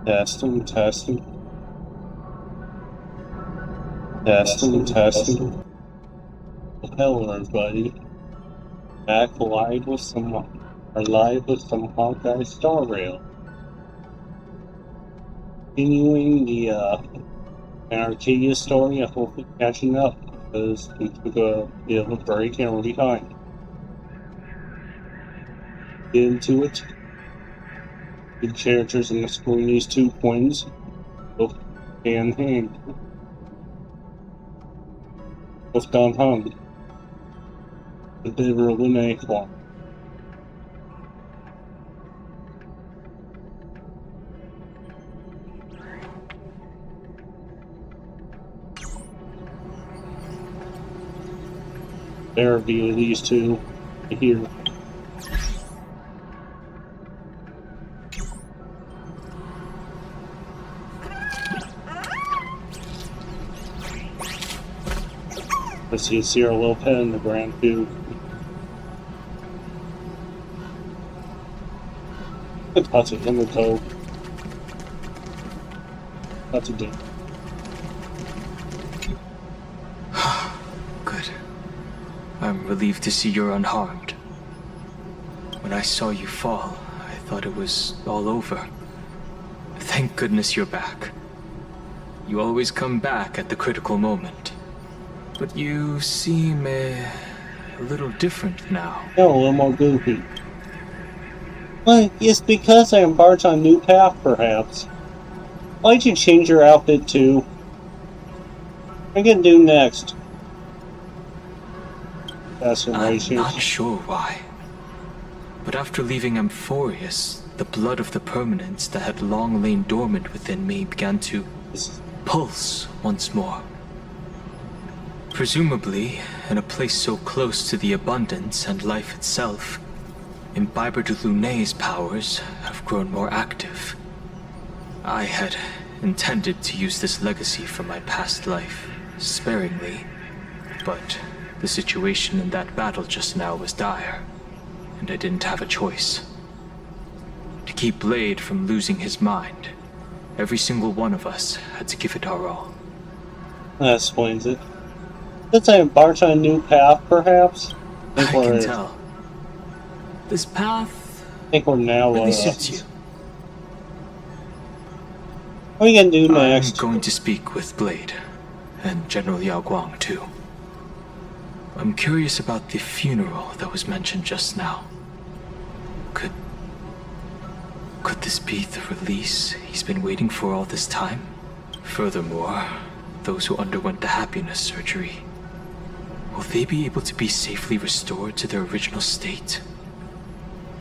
Testing, testing. Testing, testing. Hello, everybody. Back live with some Honkai Star Rail. Continuing the Planarcadia story, I hope we're catching up because we took a bit of a break and we're behind. Get into it. The characters on the screen, these two twins, both hand in hand. Both gone hung. A bit of a eliminate form. There be these two here. Let's see our little pet in the ground too. Touch it in the toe. That's a ding. Good. I'm relieved to see you're unharmed. When I saw you fall, I thought it was all over. Thank goodness you're back. You always come back at the critical moment. But you seem a little different now. No, a little more goofy. Well, it's because I embarked on a new path, perhaps. Why'd you change your outfit too? What are you gonna do next? I'm not sure why. But after leaving Amphorius, the blood of the permanence that had long lain dormant within me began to pulse once more. Presumably, in a place so close to the abundance and life itself, Imbiber de Lunay's powers have grown more active. I had intended to use this legacy from my past life sparingly, but the situation in that battle just now was dire, and I didn't have a choice. To keep Blade from losing his mind, every single one of us had to give it our all. That explains it. Since I embarked on a new path, perhaps? I can tell. This path I think we're now really suits you. What are you gonna do next? I'm going to speak with Blade, and General Yao Guang too. I'm curious about the funeral that was mentioned just now. Could this be the release he's been waiting for all this time? Furthermore, those who underwent the happiness surgery, will they be able to be safely restored to their original state?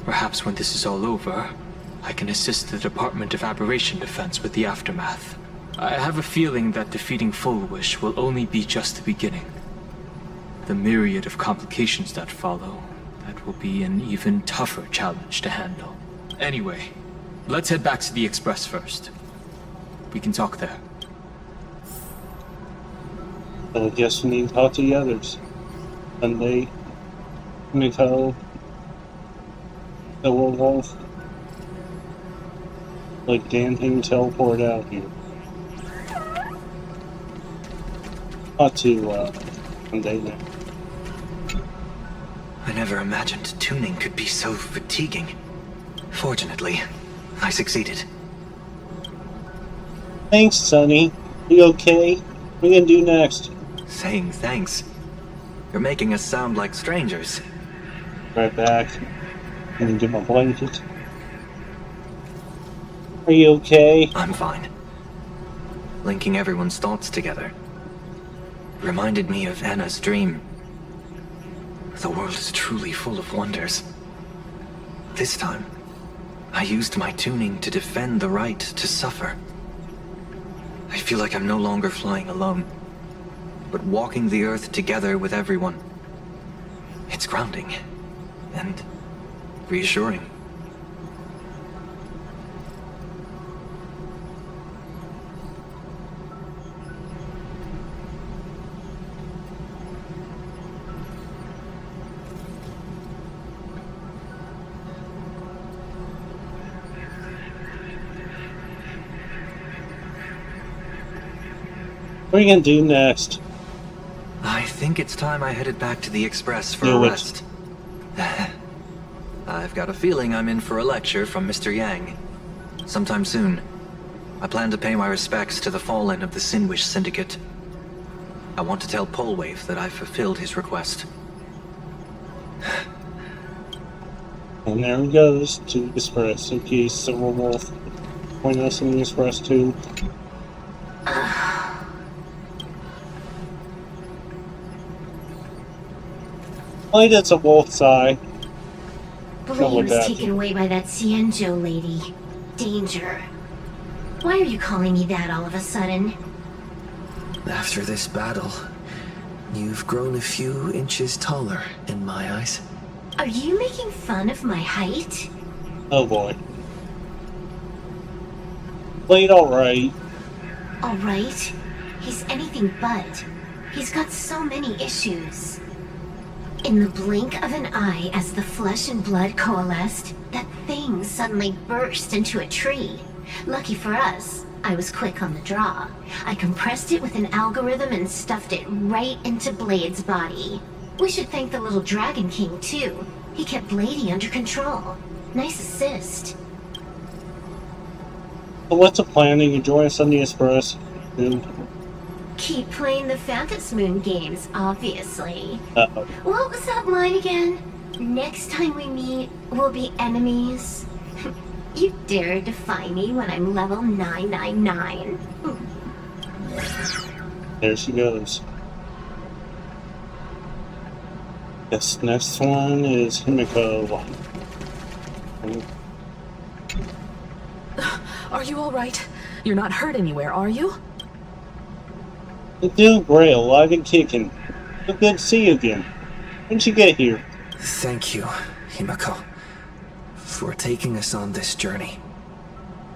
Perhaps when this is all over, I can assist the Department of Aberration Defense with the aftermath. I have a feeling that defeating Full Wish will only be just the beginning. The myriad of complications that follow, that will be an even tougher challenge to handle. Anyway, let's head back to the Express first. We can talk there. I guess we need to talk to the others. And they need to tell the werewolf. Like Dan can teleport out here. Not to one day now. I never imagined tuning could be so fatiguing. Fortunately, I succeeded. Thanks, Sonny. You okay? What are you gonna do next? Saying thanks. You're making us sound like strangers. Right back. Let me get my blanket. Are you okay? I'm fine. Linking everyone's thoughts together reminded me of Anna's dream. The world is truly full of wonders. This time, I used my tuning to defend the right to suffer. I feel like I'm no longer flying alone, but walking the earth together with everyone. It's grounding and reassuring. What are you gonna do next? I think it's time I headed back to the Express for Do a it. rest. I've got a feeling I'm in for a lecture from Mr. Yang. Sometime soon. I plan to pay my respects to the fallen of the Sinwish Syndicate. I want to tell Polwave that I've fulfilled his request. And there he goes to the Express in case someone will point us in the Express too. Why does a wolf sigh? Blade was taken away by that Xianzhou lady. Danger. Why are you calling me that all of a sudden? After this battle, you've grown a few inches taller in my eyes. Are you making fun of my height? Oh boy. Played alright. Alright. He's anything but. He's got so many issues. In the blink of an eye, as the flesh and blood coalesced, that thing suddenly burst into a tree. Lucky for us, I was quick on the draw. I compressed it with an algorithm and stuffed it right into Blade's body. We should thank the little Dragon King, too. He kept Bladey under control. Nice assist. So what's the plan? You can join us on the Express. Keep playing the Phantasm Moon games, obviously. Uh-oh. What was that line again? Next time we meet, we'll be enemies. You dare defy me when I'm level 999. There she goes. This next one is Himiko. Are you all right? You're not hurt anywhere, are you? You do great, alive and kicking. So good to see you again. When'd you get here? Thank you, Himiko, for taking us on this journey.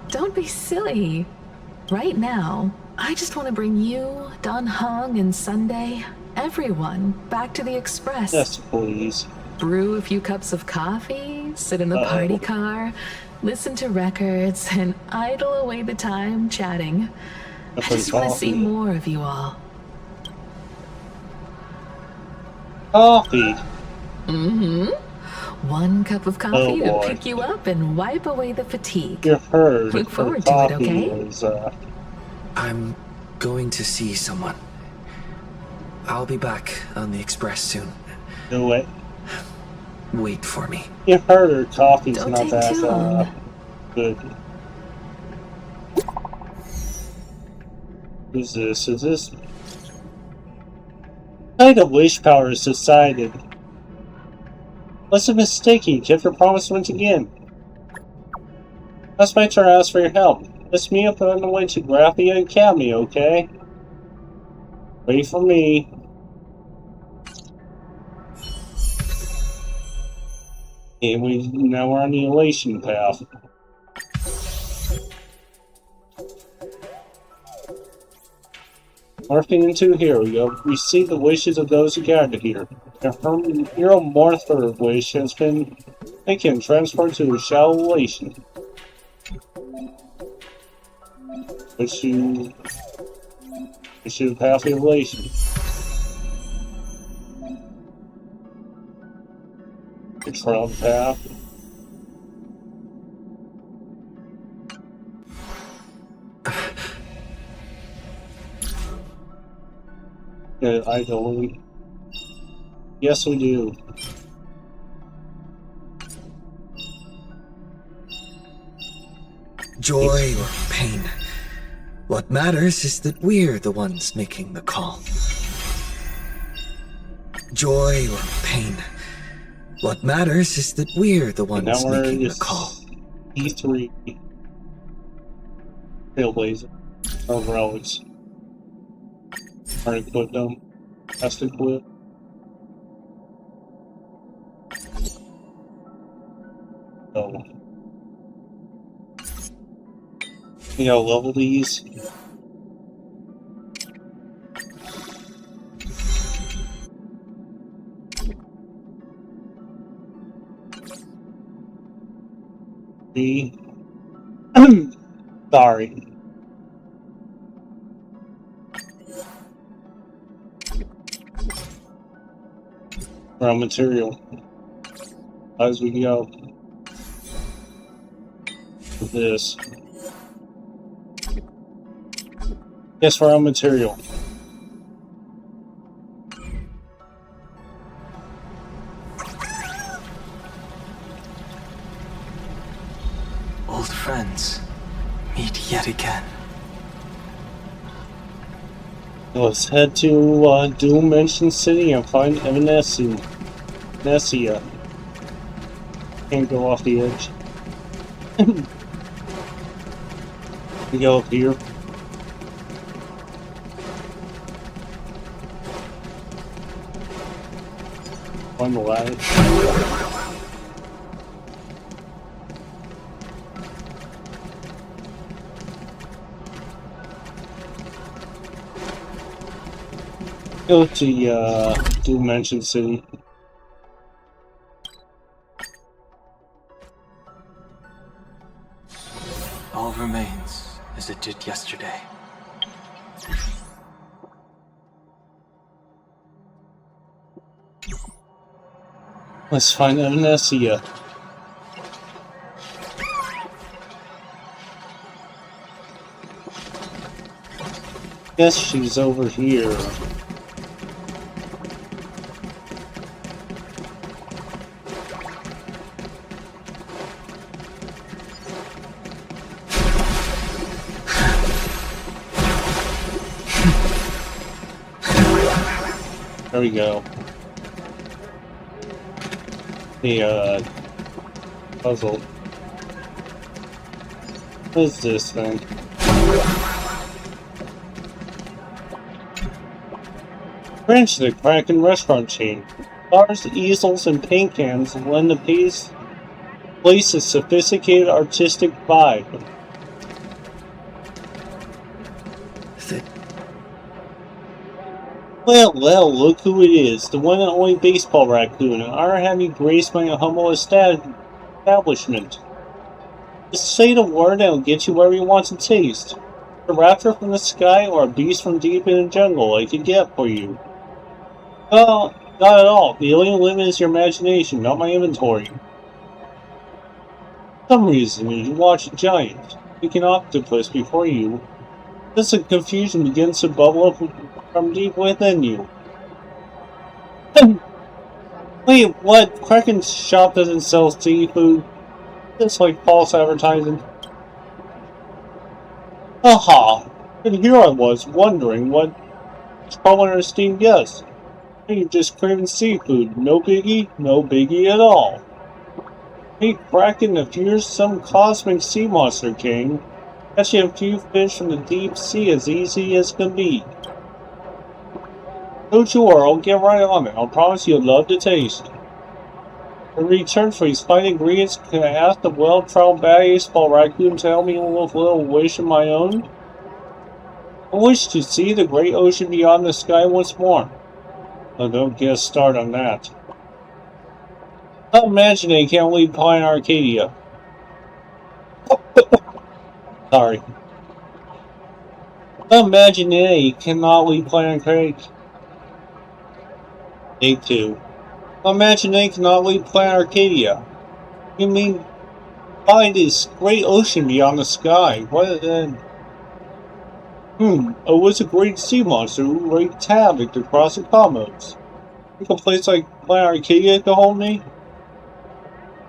Don't be silly. Right now, I just want to bring you, Dan Heng, and Sunday, everyone, back to the Express. Yes, please. Brew a few cups of coffee, sit in the party car, listen to records, and idle away the time chatting. I just want to see more of you all. Coffee. Mm-hmm. One cup of coffee to boy. pick you up and wipe away the fatigue. Your herd Look for forward to it, coffee okay? is, I'm going to see someone. I'll be back on the Express soon. do it. Wait for me. Your herd coffee's Don't not take that too long. good. Who's this? Is this? What kind of wish power is decided? What's a mistake? You kept your promise once again. That's my turn to ask for your help. Let's meet up on the way to Graphia Academy, okay? Wait for me. And now we're on the elation path. Morphing into here we go. Receive the wishes of those who gathered here. Your morpher wish has been taken, transferred to the Shadow Elation. Wish you pass the elation. Control the path. I don't. Yes, we do. Joy or pain. What matters is that we're the ones making the call. Joy or pain. What matters is that we're the ones Now we're making the just call. E3 Trailblazer of relics. Already put them. Has to quit. Oh. You gotta level these. B. Sorry. Raw material. As we go. With this. Yes, raw material. Old friends, meet yet again. Let's head to Dimension City and find Evanescia. Can't go off the edge. We go up here. Find the ladder. Go to Dimension City. All remains as it did yesterday. Let's find Evanescia. Guess she's over here. There we go. The puzzle. What is this thing? Branch of the Kraken restaurant chain. Bars, easels, and paint cans lend the place a sophisticated artistic vibe. Well, look who it is. The one and only baseball raccoon. And I have you graced my humble establishment. Just say the word and I'll get you whatever you want to taste. A raptor from the sky or a beast from deep in the jungle I could get for you. Well, not at all. The only limit is your imagination, not my inventory. For some reason, you watch a giant, like an octopus before you. Just a confusion begins to bubble up from deep within you. Wait, what? Kraken's shop doesn't sell seafood? It's like false advertising. Aha! And here I was, wondering what trouble our esteemed guest. You're just craving seafood. No biggie at all. Hey, Kraken, if you're some cosmic sea monster king, catching a few fish from the deep sea as easy as can be. Don't you worry, I'll get right on it. I'll promise you'll love the taste. In return for these fine ingredients, can I ask the well-traveled baseball raccoon to help me with a little wish of my own? I wish to see the great ocean beyond the sky once more. Oh, don't get us started on that. I imagine they can't leave Planarcadia. Sorry. I imagine they cannot leave Planarcadia. Day 2. Imagine they cannot leave Planarcadia. You mean find this great ocean beyond the sky? What then? Oh, was a great sea monster who wreaked havoc across the cosmos. Think a place like Planarcadia to hold me?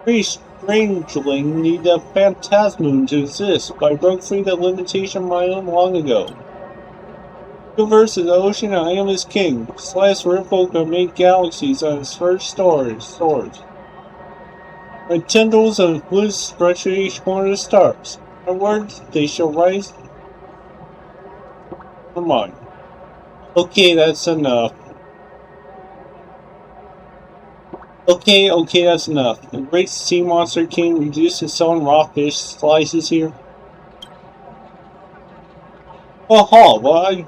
Very strangling need a phantasmoon to exist, but I broke free that limitation of my own long ago. The universe is the ocean and I am its king. This last ripple could make galaxies on its first soars. My tendrils and flutes stretch to each corner of the stars. My words, they shall rise. Come on. Okay, that's enough. Okay, that's enough. The great sea monster king reduced to selling raw fish slices here. Aha, well,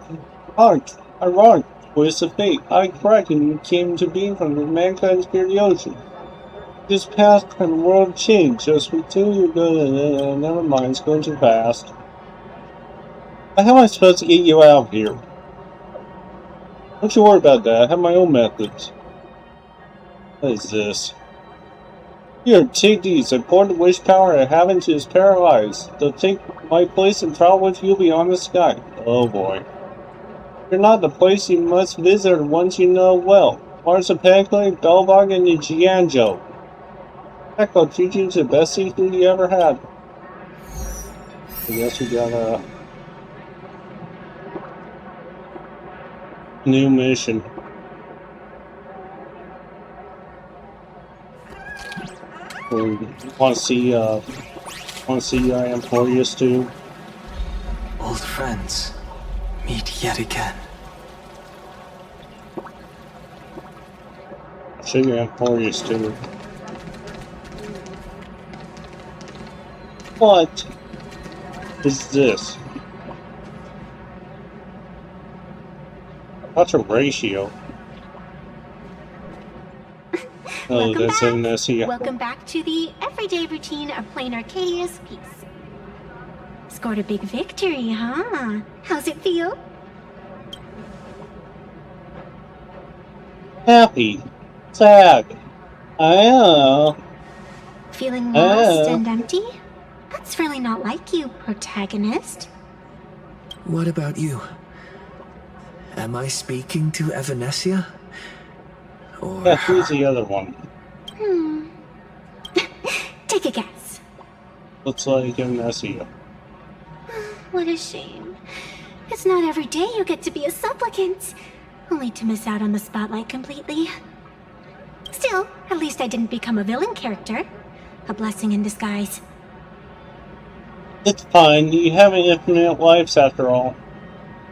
ironic twist of fate. I Kraken came to being from the mankind's fear the ocean. This past and the world changed. Just for 2 years, never mind, it's going too fast. How am I supposed to get you out of here? Don't you worry about that. I have my own methods. What is this? Here, take these. Important wish power I have into is paralyzed. They'll take my place and travel with you beyond the sky. Oh boy. You're not the place you must visit once you know well. Mars of Pegler, Belbog, and the Jianzhou. Heck, I'll treat you to the best seafood you ever had. I guess we got a new mission. We want to see Emporius too. Old friends, meet yet again. Show you Emporius too. What is this? What's a ratio? Oh, that's Amnesia. Welcome back to the everyday routine of Planarcadia's piece. Scored a big victory, huh? How's it feel? Happy. Sad. I don't know. Feeling lost and empty? That's really not like you, protagonist. What about you? Am I speaking to Evanesia? Or Yeah, who's the other one? Take a guess. Looks like Amnesia. What a shame. It's not every day you get to be a supplicant, only to miss out on the spotlight completely. Still, at least I didn't become a villain character. A blessing in disguise. It's fine. You have an infinite lives after all.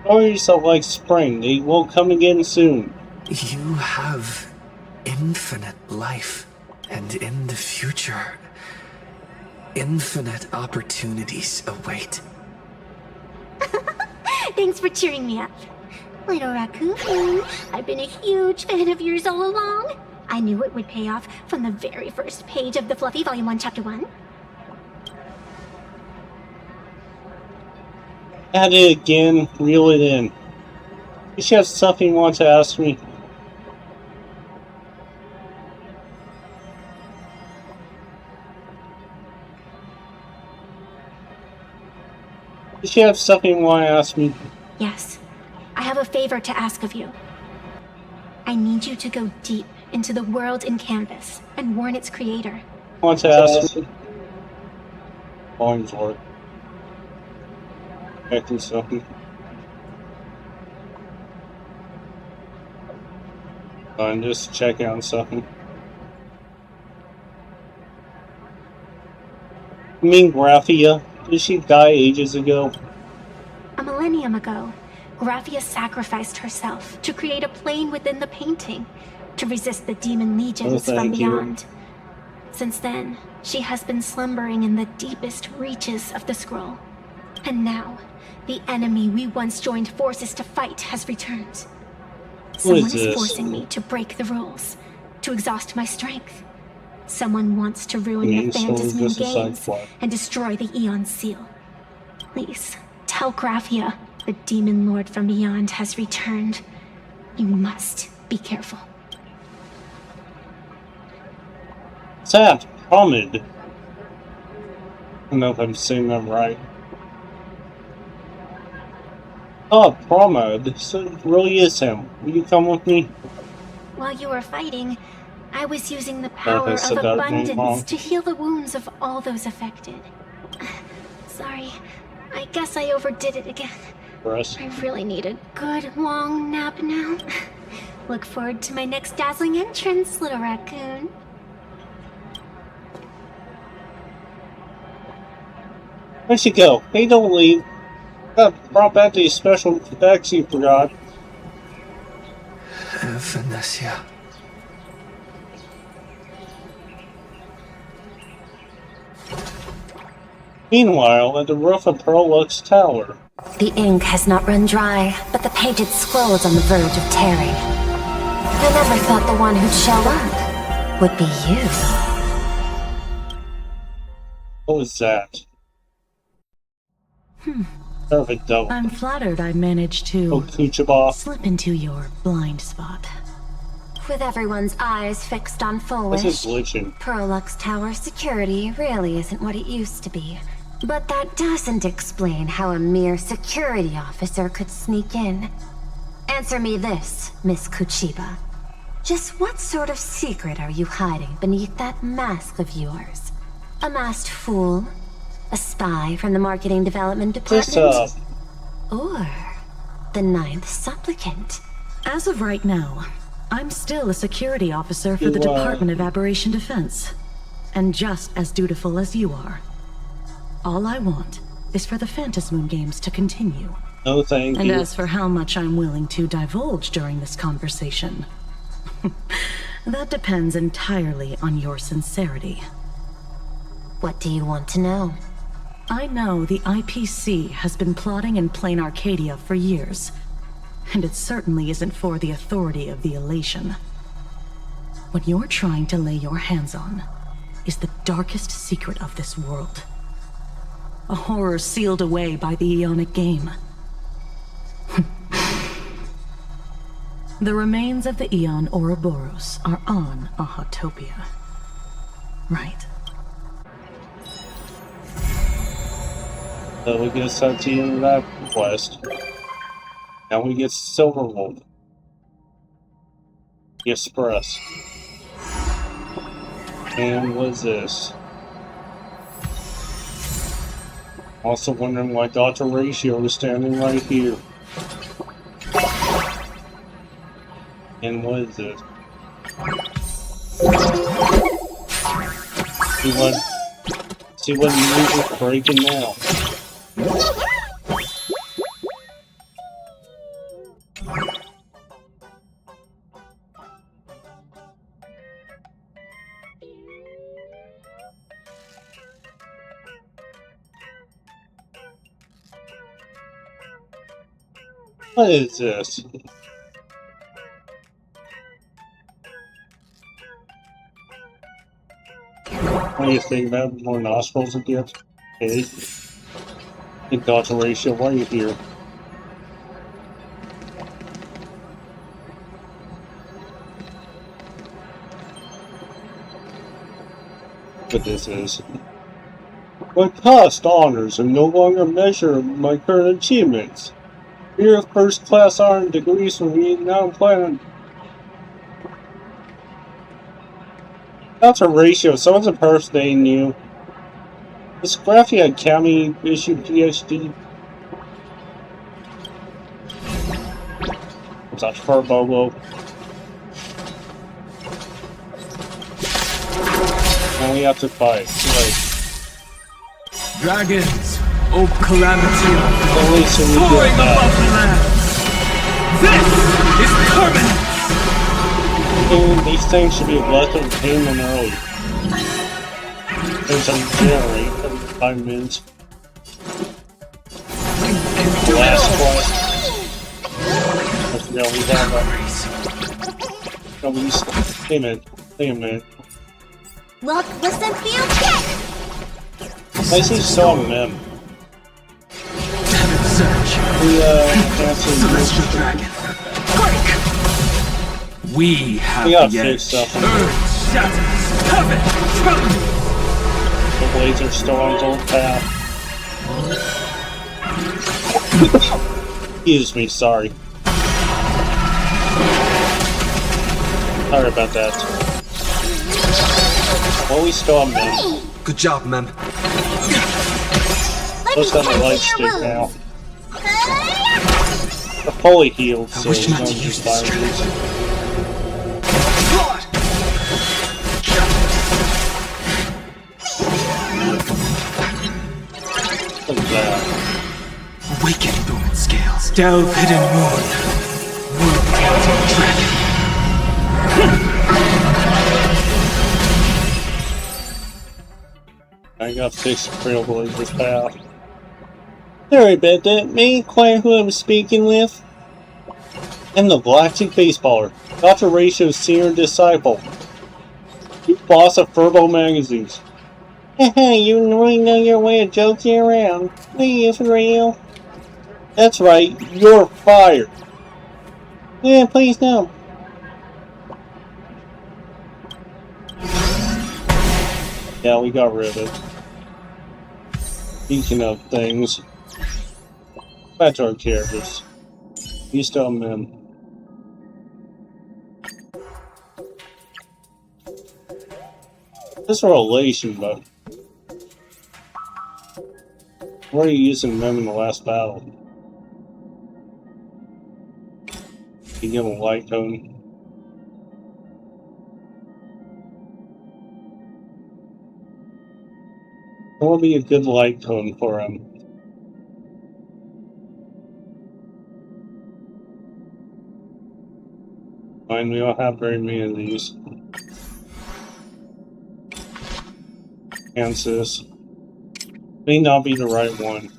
Stories are like spring. They will come again soon. you have infinite life, and in the future, infinite opportunities await. Thanks for cheering me up. Little Raccoon, I've been a huge fan of yours all along. I knew it would pay off from the very first page of the Fluffy Volume 1, Chapter 1. Add it again, reel it in. You should have something you want to ask me. You should have something you want to ask me. Yes, I have a favor to ask of you. I need you to go deep into the world in Canvas and warn its creator. Want to ask me? Volume's worth. Checking something. I'm just checking on something. You mean Graphia? Did she die ages ago? A millennium ago, Graphia sacrificed herself to create a plane within the painting to resist the demon legions from thank you. beyond. Since then, she has been slumbering in the deepest reaches of the scroll. And now, the enemy we once joined forces to fight has returned. Someone is this? forcing me to break the rules, to exhaust my strength. Someone wants to ruin the Means so Phantasm this is games side-plot. and destroy the Eon Seal. Please, tell Graphia the Demon Lord from beyond has returned. You must be careful. Sad. Hamid. I don't know if I'm saying that right. Oh, Promad. So it really is him. Will you come with me? While you were fighting, I was using the power I of said that name wrong. abundance to heal the wounds of all those affected. Sorry, I guess I overdid it again. Press. I really need a good long nap now. Look forward to my next dazzling entrance, little raccoon. Where'd she go? Hey, don't leave. Brought back these special effects you forgot. Evanesia. Meanwhile, at the roof of Pearl Oak's tower. The ink has not run dry, but the painted scroll is on the verge of tearing. I never thought the one who'd show up would be you. What was that? Perfect double. I'm flattered I managed to Oh, Kuchaba. slip into your blind spot. With everyone's eyes fixed on This is Foolish, glitching. Prolux Tower security really isn't what it used to be. But that doesn't explain how a mere security officer could sneak in. Answer me this, Miss Kuchiba. Just what sort of secret are you hiding beneath that mask of yours? A masked fool? A spy from the marketing development department? Just, Or the ninth supplicant? As of right now, I'm still a security officer for You the are. Department of Aberration Defense. And just as dutiful as you are. All I want is for the Phantasmoon games to continue. no thank And you. as for how much I'm willing to divulge during this conversation, that depends entirely on your sincerity. What do you want to know? I know the IPC has been plotting in Planarcadia for years, and it certainly isn't for the authority of the Elation. What you're trying to lay your hands on is the darkest secret of this world. A horror sealed away by the Aeonic game. The remains of the Aeon Ouroboros are on a Autopia. Right. So we get sent to the end of that quest. Now we get Silverwold. The Express. And what is this? Also wondering why Dr. Ratio is standing right here. And what is this? See what music's breaking now. What is this? What do you think about more nostrils it gets? Okay. And Dr. Ratio, why are you here? What this is. My past honors are no longer measure my current achievements. Here of first-class honor degrees from me now planning. That's a ratio. Someone's impersonating you. This Graphia Academy issued PhD. What's that for, Bobo? Now we have to fight. Right. Dragons, O calamity Only so we soaring get above that. the land! This is permanent! And these things should be less of a pain than early. There's some generate every 5 minutes. Last quest. I forgot we have a... No, we just... Wait a minute. Wait a minute. Look, listen, feel, kick! I see some of them. Heaven surge! Answered Celestial dragon! Break! We have We gotta the fix edge. stuff. Earth shatters! Heaven trembles! The blades are still on its old path. Excuse me, sorry. Sorry about that. Well, we still have men. Good job, ma'am. Let's have the light stick now. We're fully healed, so wish we not don't to use use this viruses. Look at that. Awaken dormant scales. Delve hidden moon. World dragon. I gotta fix the Trailblazer's path. Sorry about that. May I inquire who I'm speaking with? I'm the Galactic Baseballer, Dr. Ratio's senior disciple. You boss of Furbo magazines. Haha, you really know your way of joking around. Are you for real? That's right, you're fired. Yeah, please no. Yeah, we got rid of it. Speaking of things, back to our characters. You still men. This relation, but where are you using them in the last battle? You give him a light cone. What will be a good light cone for him? Fine, we don't have very many of these. Kansas may not be the right one.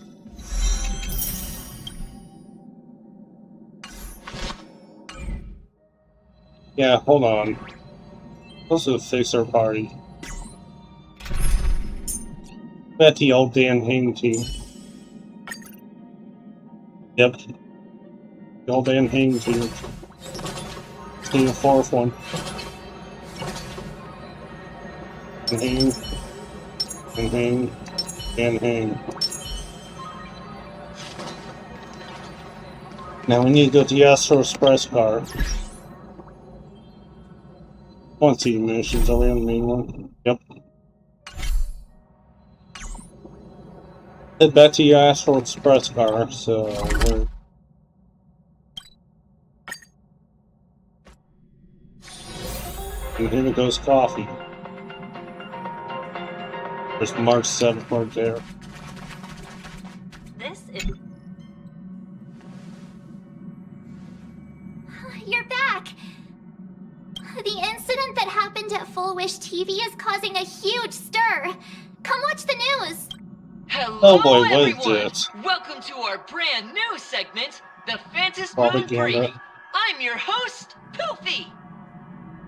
Yeah, hold on. Let's just fix our party. Bet the old Dan Hang team. Yep. The old Dan Hang team. The fourth one. And hang. And hang. And hang. Now we need to go to the Astro Express car. One see missions, are we on the main one? Yep. Head back to the Astro Express car, so we're... And here goes coffee. There's March 7th right there. This is... You're back! The incident that happened at Full Wish TV is causing a huge stir. Come watch the news! Hello, Oh boy, what is everyone! this? Welcome to our brand new segment, The Phantasm Propaganda. Brief. I'm your host, Poofy.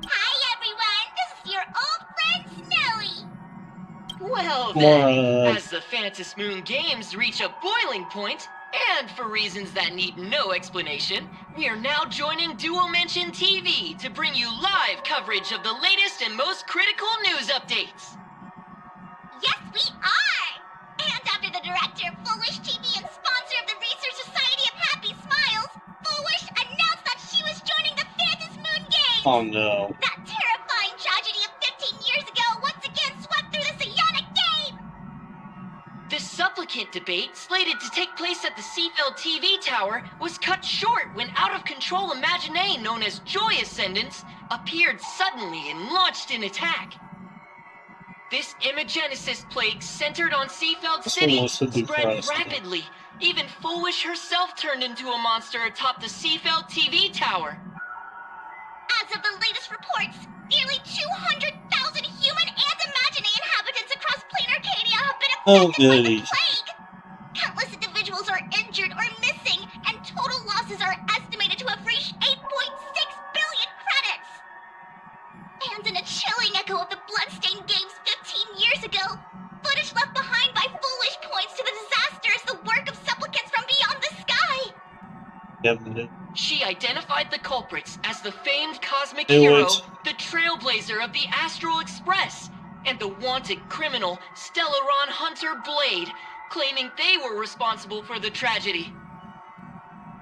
Hi everyone, this is your old friend Snowy! Well More, then, as the Phantasm Moon games reach a boiling point, and for reasons that need no explanation, we are now joining Duo Mention TV to bring you live coverage of the latest and most critical news updates. Yes, we are! And after the director of Full Wish TV and sponsor of the Research Society of Happy Smiles, Full Wish announced that she was joining the Phantasm Moon Games! Oh no. That terrifying tragedy of 15 years ago once again swept through the psionic game! The supplicant debate, slated to take place at the Seafeld TV tower, was cut short when out-of-control Imaginée known as Joy Ascendants appeared suddenly and launched an attack. This Imagenesis plague centered on Seafeld This City one was so spread depressing. rapidly. Even Foolish herself turned into a monster atop the Seafeld TV tower. As of the latest reports, nearly 200,000 human and Imaginée inhabitants across Planarcadia have been Oh, affected by the goody. plague! Countless individuals are injured or missing, and total losses are estimated to have reached 8.6 billion credits! And in a chilling echo of the bloodstained games 15 years ago, footage left behind by Foolish points to the disaster as the work of supplicants from beyond the sky! Yep. She identified the culprits as the famed cosmic Do hero, it. the trailblazer of the Astral Express, and the wanted criminal, Stellaron Hunter Blade, claiming they were responsible for the tragedy.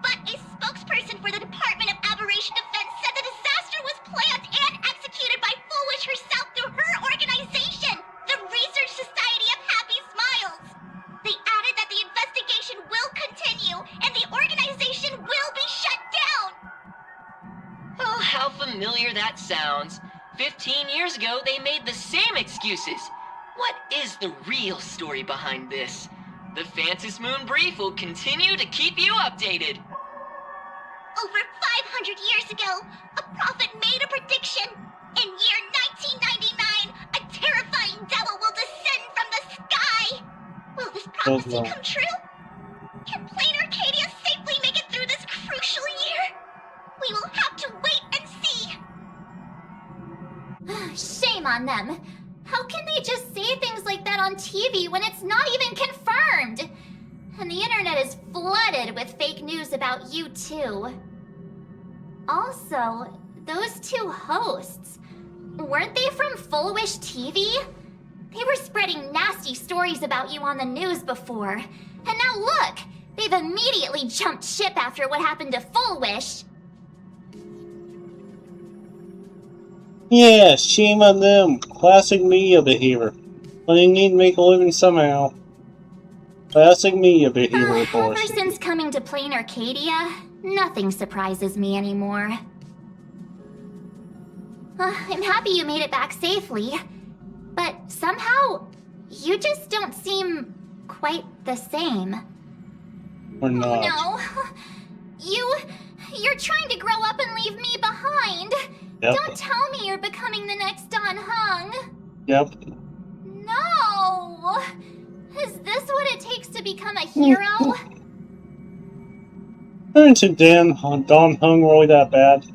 But a spokesperson for the Department of Aberration Defense said the disaster was planned and executed by Foolish herself through her organization, the Research Society of Happy Smiles. They added that the investigation will continue and the organization will be shut down. Oh, how familiar that sounds. 15 years ago, they made the same excuses. What is the real story behind this? The Phantasm Moon Brief will continue to keep you updated. Over 500 years ago, a prophet made a prediction. In year 1999, a terrifying devil will descend from the sky. Will this prophecy no. come true? Can Planarcadia safely make it through this crucial year? We will have to wait and see. Shame on them. How can they just say things like that on TV when it's not even confirmed? And the internet is flooded with fake news about you too. Also, those two hosts, weren't they from Full Wish TV? They were spreading nasty stories about you on the news before. And now look! They've immediately jumped ship after what happened to Full Wish. Yeah, shame on them. Classic media behavior. But they need to make a living somehow. Classic media behavior, of course. Ever since coming to Planarcadia, nothing surprises me anymore. I'm happy you made it back safely. But somehow, you just don't seem quite the same. Or not. No. You're trying to grow up and leave me behind. Yep. Don't tell me you're becoming the next Don Hung. Yep. No! Is this what it takes to become a hero? Turning to Don Hung really that bad?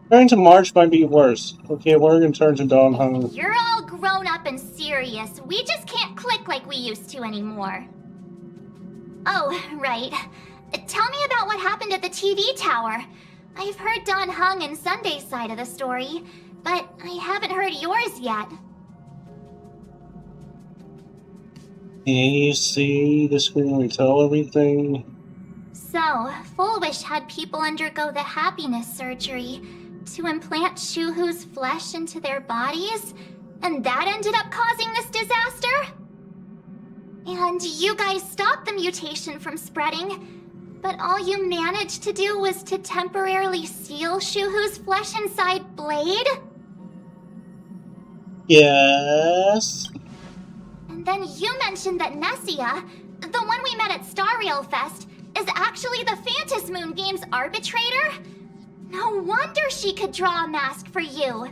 Turning to March might be worse. Okay, we're gonna turn to Don Hung. You're all grown up and serious. We just can't click like we used to anymore. Oh, right. Tell me about what happened at the TV tower. I've heard Don Hung and Sunday's side of the story, but I haven't heard yours yet. Can you see the screen we tell everything? So, Full Wish had people undergo the happiness surgery to implant Shuhu's flesh into their bodies, and that ended up causing this disaster? And you guys stopped the mutation from spreading, but all you managed to do was to temporarily seal Shuhu's flesh inside Blade? Yes. And then you mentioned that Nessia, the one we met at Star Rail Fest, is actually the Phantasm Moon Games arbitrator? No wonder she could draw a mask for you.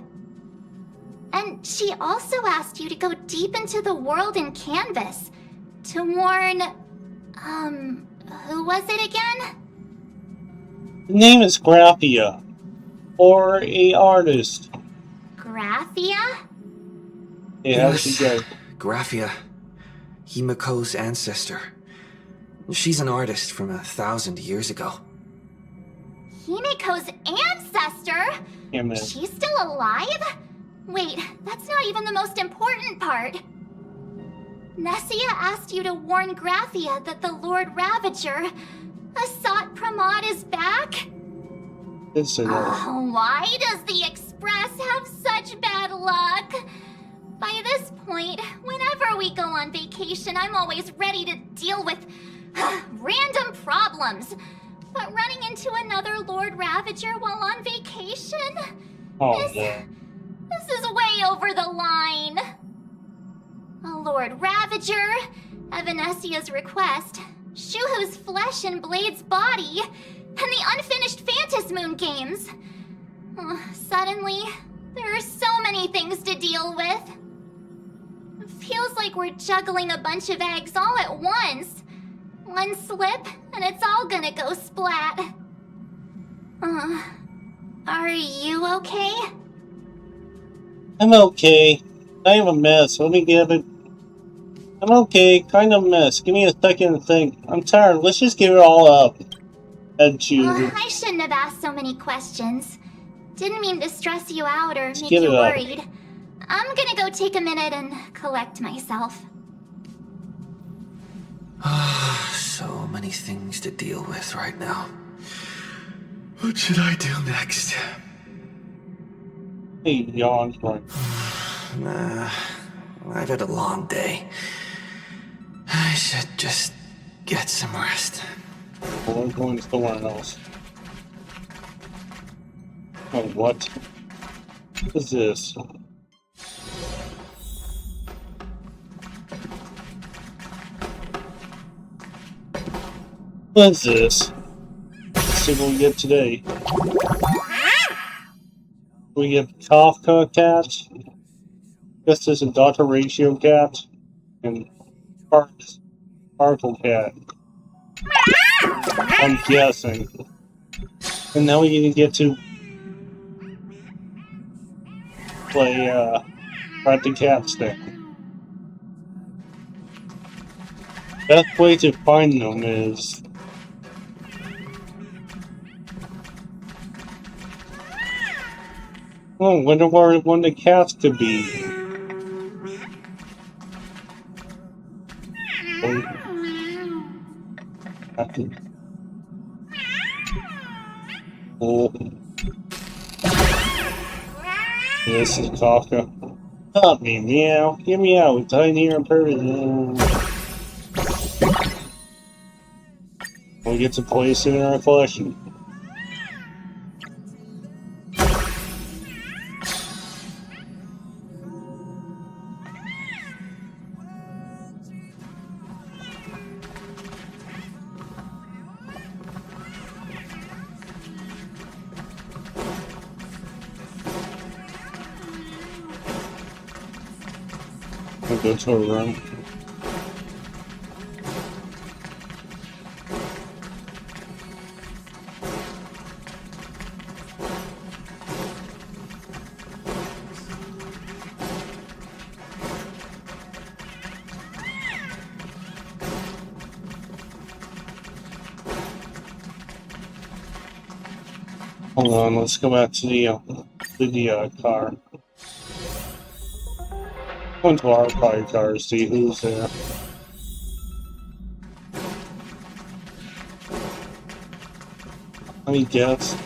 And she also asked you to go deep into the world in Canvas to warn, who was it again? The name is Graphia, or a artist. Graphia? Yeah, Yes, she goes. Graphia. Himeko's ancestor. She's an artist from 1,000 years ago. Himeko's ancestor? Yeah, man. She's still alive? Wait, that's not even the most important part. Nessia asked you to warn Graphia that the Lord Ravager, Asat Pramod, is back? It's a Why does the Express have such bad luck? By this point, whenever we go on vacation, I'm always ready to deal with random problems. But running into another Lord Ravager while on vacation? This is way over the line. A Lord Ravager, at Venesia's request, Shuhu's flesh and Blade's body, and the unfinished Phantasm Moon games. Suddenly, there are so many things to deal with. It feels like we're juggling a bunch of eggs all at once. One slip, and it's all gonna go splat. Are you okay? I'm okay. Kind of a mess. Let me give it. I'm okay. Kind of a mess. Give me a second to think. I'm tired. Let's just give it all up. I shouldn't have asked so many questions. Didn't mean to stress you out or make you worried. I'm gonna go take a minute and collect myself. So many things to deal with right now. What should I do next? Hey, yawn, Frank. Nah, I've had a long day. I should just get some rest. Well, I'm going somewhere else. Oh, what? What is this? What is this? Let's see what we get today. We get Kafka cat. This is a daughter ratio cat. And Sparkle cat. I'm guessing. And now we can get to play Rat the Cat stick. Best way to find them is wonder where one of the cats could be. Oh. This is Kafka. Help me, meow. Get me out. It's in here in person. We get to place it in our collection. We'll go to a room. Hold on, let's go back to the car. Go into our party car to see who's there. Any guess?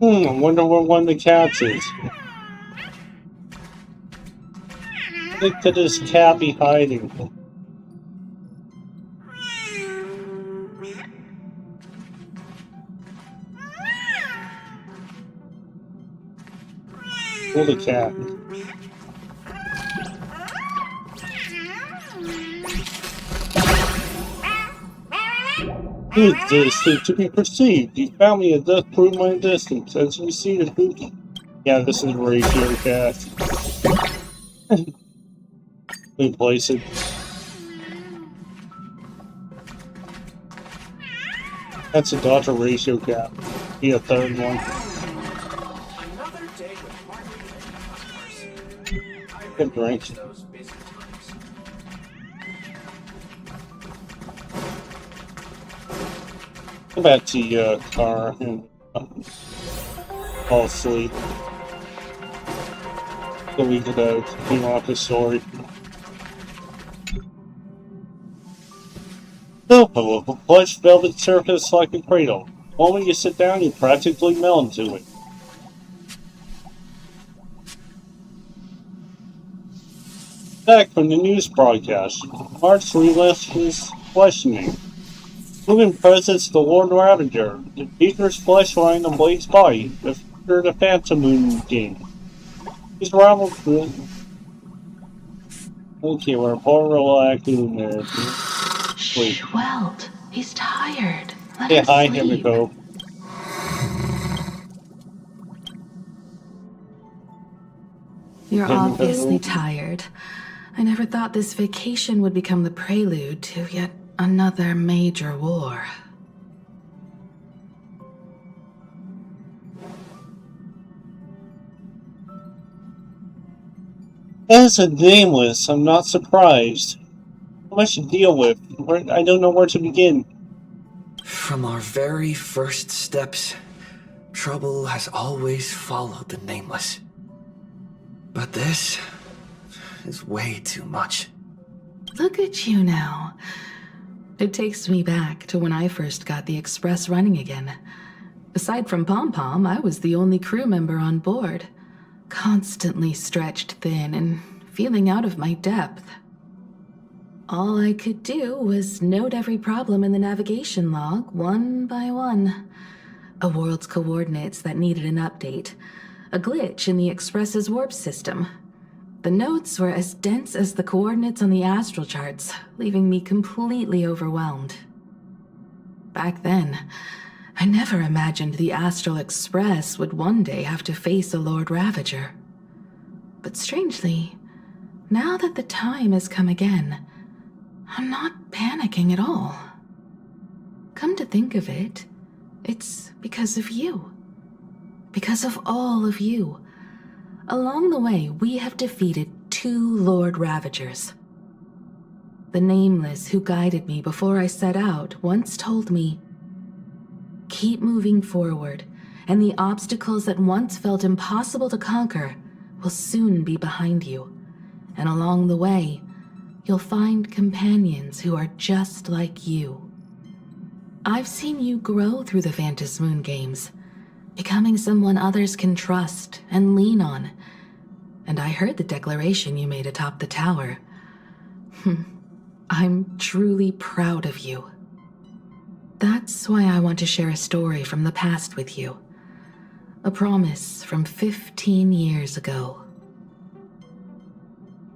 I wonder where one of the cats is. I think that this cat be hiding. Pull the cat. Who is this to be perceived? You found me a death prove my distance. As you see the who. Yeah, this is Ratio Cat. We place it. That's a Dr. Ratio Cat. Be a third one. Good drink. Go back to your car and fall asleep. So we could continue off the story. Sofa with a plush velvet surface like a cradle. The moment you sit down, you practically melt into it. Back from the news broadcast, Mark's relentless questioning. Moving presence to Lord Ravager, the Beaker's flesh lying on Blade's body, after the Phantom Moon game. He's rivaled with. Okay, we're all relaxing there. Sleep. Welt, he's tired. Let Yeah, him hi, sleep. Himiko. You're Himiko. obviously tired. I never thought this vacation would become the prelude to yet another major war. As a nameless, I'm not surprised. So much to deal with. I don't know where to begin. From our very first steps, trouble has always followed the Nameless. But this is way too much. Look at you now. It takes me back to when I first got the Express running again. Aside from Pom Pom, I was the only crew member on board. Constantly stretched thin and feeling out of my depth. All I could do was note every problem in the navigation log, one by one. A world's coordinates that needed an update. A glitch in the Express's warp system. The notes were as dense as the coordinates on the astral charts, leaving me completely overwhelmed. Back then, I never imagined the Astral Express would one day have to face a Lord Ravager. But strangely, now that the time has come again, I'm not panicking at all. Come to think of it, it's because of you. Because of all of you. Along the way, we have defeated 2 Lord Ravagers. The Nameless who guided me before I set out once told me, "Keep moving forward, and the obstacles that once felt impossible to conquer will soon be behind you. And along the way, you'll find companions who are just like you. I've seen you grow through the Phantom Moon games, becoming someone others can trust and lean on. And I heard the declaration you made atop the tower. I'm truly proud of you. That's why I want to share a story from the past with you. A promise from 15 years ago.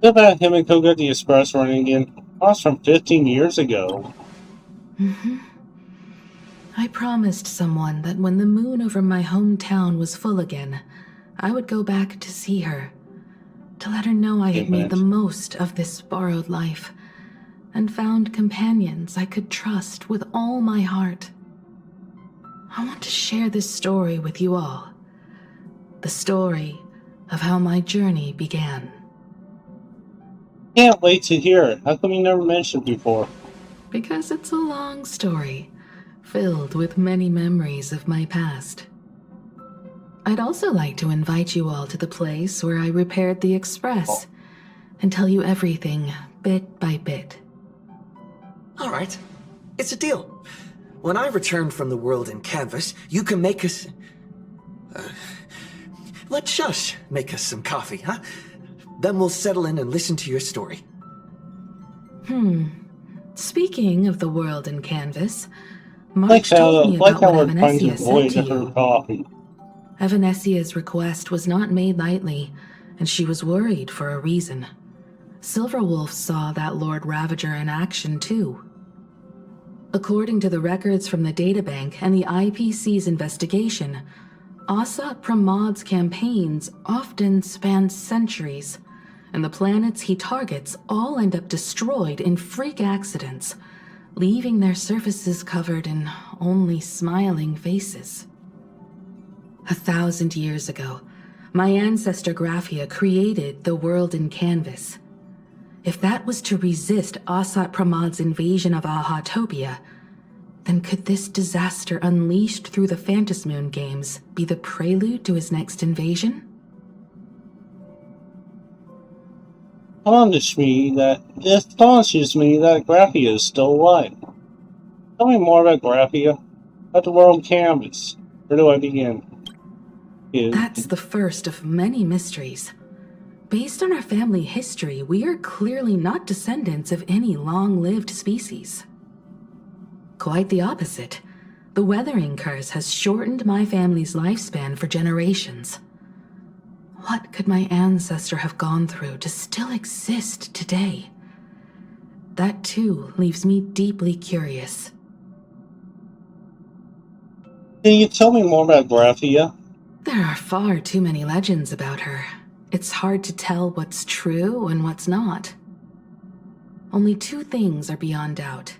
What about him and Koga the Express running again? That was from 15 years ago. I promised someone that when the moon over my hometown was full again, I would go back to see her, to let her know I had made the most of this borrowed life, and found companions I could trust with all my heart. I want to share this story with you all. The story of how my journey began. Can't wait to hear it. How come you never mentioned before? Because it's a long story, filled with many memories of my past. I'd also like to invite you all to the place where I repaired the Express and tell you everything bit by bit. All right, it's a deal. When I return from the world in canvas, you can make us... let Shush make us some coffee, huh? Then we'll settle in and listen to your story. Speaking of the world in canvas, March told me about what Evanesia said to you. Coffee. Evanesia's request was not made lightly, and she was worried for a reason. Silverwolf saw that Lord Ravager in action too. According to the records from the databank and the IPC's investigation, Asat Pramad's campaigns often span centuries, and the planets he targets all end up destroyed in freak accidents, leaving their surfaces covered in only smiling faces. 1,000 years ago, my ancestor Graphia created the world in canvas. If that was to resist Asat Pramad's invasion of Ahatopia, then could this disaster unleashed through the Phantom Moon games be the prelude to his next invasion? Astonishes me that Graphia is still alive. Tell me more about Graphia, about the world canvas. Where do I begin? That's the first of many mysteries. Based on our family history, we are clearly not descendants of any long-lived species. Quite the opposite. The weathering curse has shortened my family's lifespan for generations. What could my ancestor have gone through to still exist today? That too leaves me deeply curious. Can you tell me more about Graphia? There are far too many legends about her. It's hard to tell what's true and what's not. Only two things are beyond doubt.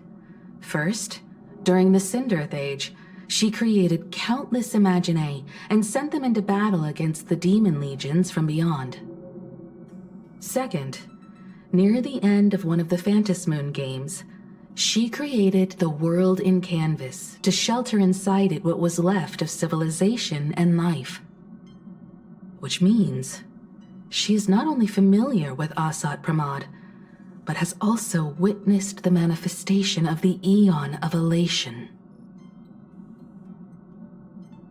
First, during the Cinderth Age, she created countless Imaginae and sent them into battle against the demon legions from beyond. Second, near the end of one of the Phantom Moon games, she created the world in canvas to shelter inside it what was left of civilization and life. Which means she is not only familiar with Asat Pramad, but has also witnessed the manifestation of the Eon of Elation.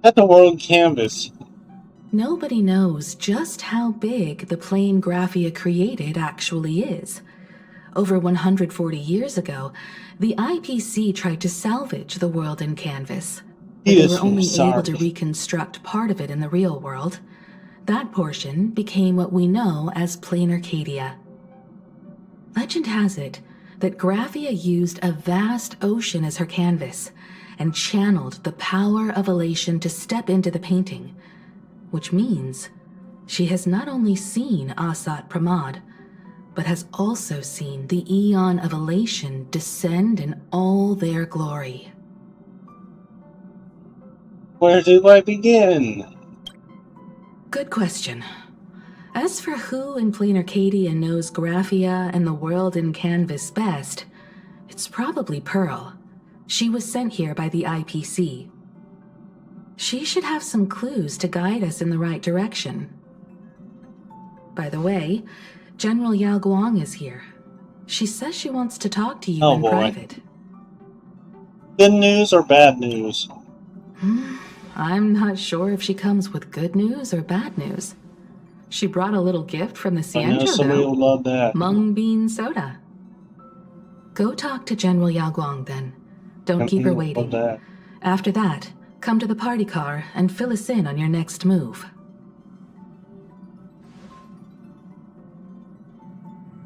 At the world canvas. Nobody knows just how big the plane Graphia created actually is. Over 140 years ago, the IPC tried to salvage the world in canvas, but they were only able to reconstruct part of it in the real world. That portion became what we know as Planarcadia. Legend has it that Graphia used a vast ocean as her canvas and channeled the power of elation to step into the painting, which means she has not only seen Asat Pramad, but has also seen the Eon of Elation descend in all their glory. Where do I begin? Good question. As for who in Planarcadia knows Graphia and the world in canvas best, it's probably Pearl. She was sent here by the IPC. She should have some clues to guide us in the right direction. By the way, General Yao Guang is here. She says she wants to talk to you Oh, in boy. private. Good news or bad news? I'm not sure if she comes with good news or bad news. She brought a little gift from the I know Cienjo, somebody though. will love that. Mung bean soda. Go talk to General Yao Guang, then. Don't keep her Love waiting. that. After that, come to the party car and fill us in on your next move.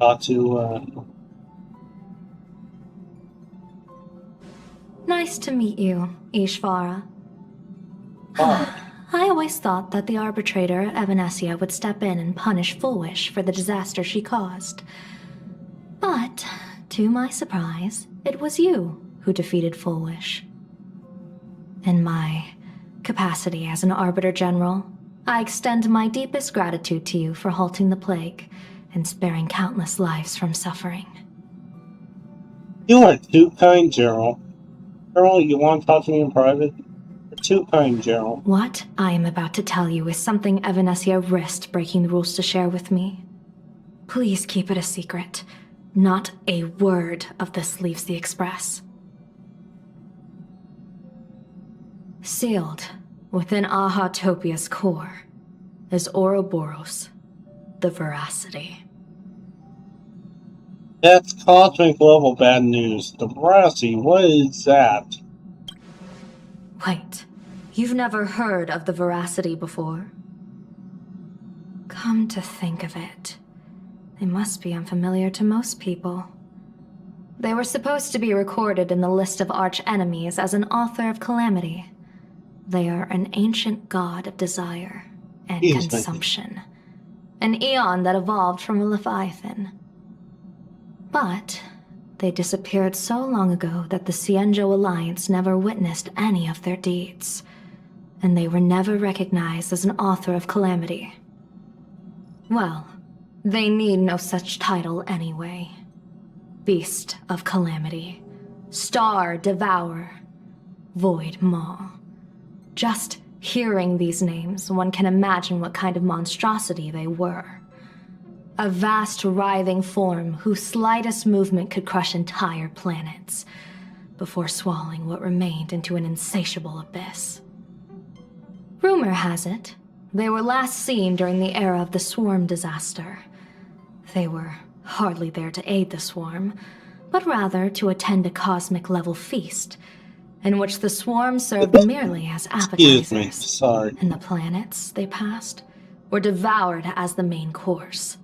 Talk to, Nice to meet you, Ishvara. Bard. I always thought that the arbitrator, Evanesia, would step in and punish Foolish for the disaster she caused. But, to my surprise, it was you who defeated Foolish. In my capacity as an Arbiter General, I extend my deepest gratitude to you for halting the plague and sparing countless lives from suffering. You are too kind, Gerald. Gerald, you want to talk to me in private? You're too kind, Gerald. What I am about to tell you is something Evanesia risked breaking the rules to share with me. Please keep it a secret. Not a word of this leaves the Express. Sealed within Ahatopia's core is Ouroboros, the Veracity. That's cosmic level bad news. The Veracity, what is that? Wait, you've never heard of the Veracity before? Come to think of it, they must be unfamiliar to most people. They were supposed to be recorded in the list of arch-enemies as an author of calamity. They are an ancient god of desire and consumption. An eon that evolved from a Leviathan. But they disappeared so long ago that the Cienjo Alliance never witnessed any of their deeds. And they were never recognized as an author of calamity. Well, they need no such title anyway. Beast of Calamity, Star Devourer, Void Maw. Just hearing these names, one can imagine what kind of monstrosity they were. A vast, writhing form whose slightest movement could crush entire planets, before swallowing what remained into an insatiable abyss. Rumor has it, they were last seen during the era of the Swarm disaster. They were hardly there to aid the Swarm, but rather to attend a cosmic-level feast, in which the Swarm served merely as appetizers. Excuse me, sorry. And the planets they passed were devoured as the main course.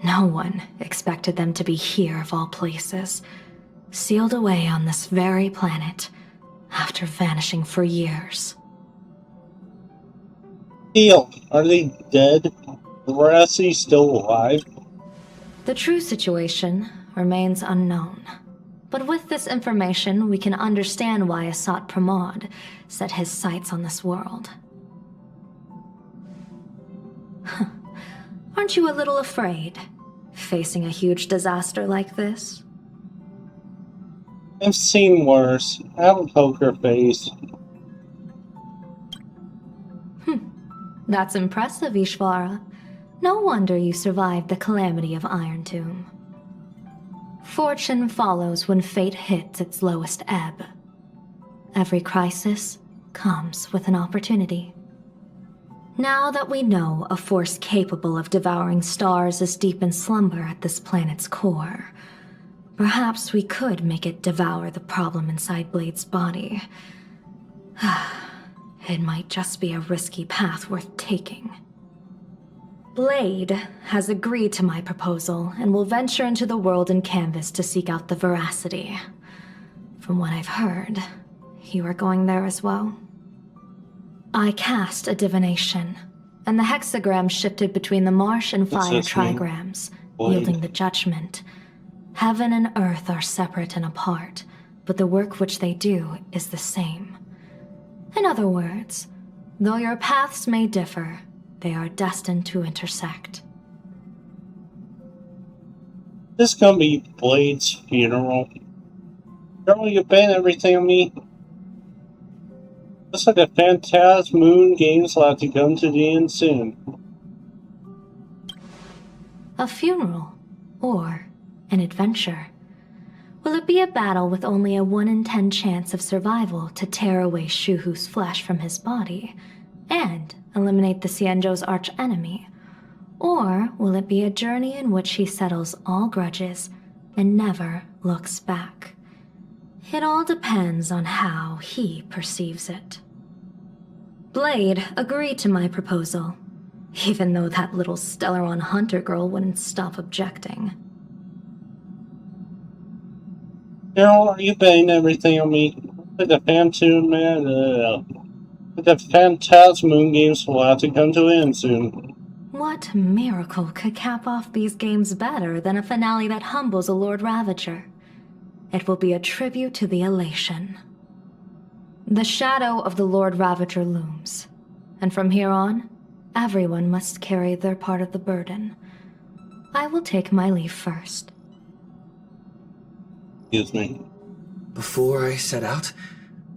No one expected them to be here of all places, sealed away on this very planet, after vanishing for years. Neil, are they dead? The Veracity still alive? The true situation remains unknown. But with this information, we can understand why Asat Pramod set his sights on this world. Aren't you a little afraid, facing a huge disaster like this? I've seen worse. I have a poker face. That's impressive, Ishvara. No wonder you survived the calamity of Iron Tomb. Fortune follows when fate hits its lowest ebb. Every crisis comes with an opportunity. Now that we know a force capable of devouring stars is deep in slumber at this planet's core, perhaps we could make it devour the problem inside Blade's body. It might just be a risky path worth taking. Blade has agreed to my proposal and will venture into the world in canvas to seek out the Veracity. From what I've heard, you are going there as well. I cast a divination, and the hexagram shifted between the marsh and fire trigrams, yielding the judgment. Heaven and earth are separate and apart, but the work which they do is the same. In other words, though your paths may differ, they are destined to intersect. This gonna be Blade's funeral. Girl, you bet everything on me. Looks like the Phantasmoon game's about to come to the end soon. A funeral? Or an adventure? Will it be a battle with only a 1 in 10 chance of survival to tear away Shuhu's flesh from his body and eliminate the Xianzhou's arch-enemy? Or will it be a journey in which he settles all grudges and never looks back? It all depends on how he perceives it. Blade agreed to my proposal, even though that little Stellaron hunter girl wouldn't stop objecting. Daryl, are you betting everything on me? Like the Phantasmoon games will have to come to an end soon. What miracle could cap off these games better than a finale that humbles a Lord Ravager? It will be a tribute to the elation. The shadow of the Lord Ravager looms, and from here on, everyone must carry their part of the burden. I will take my leave first. Excuse me. Before I set out,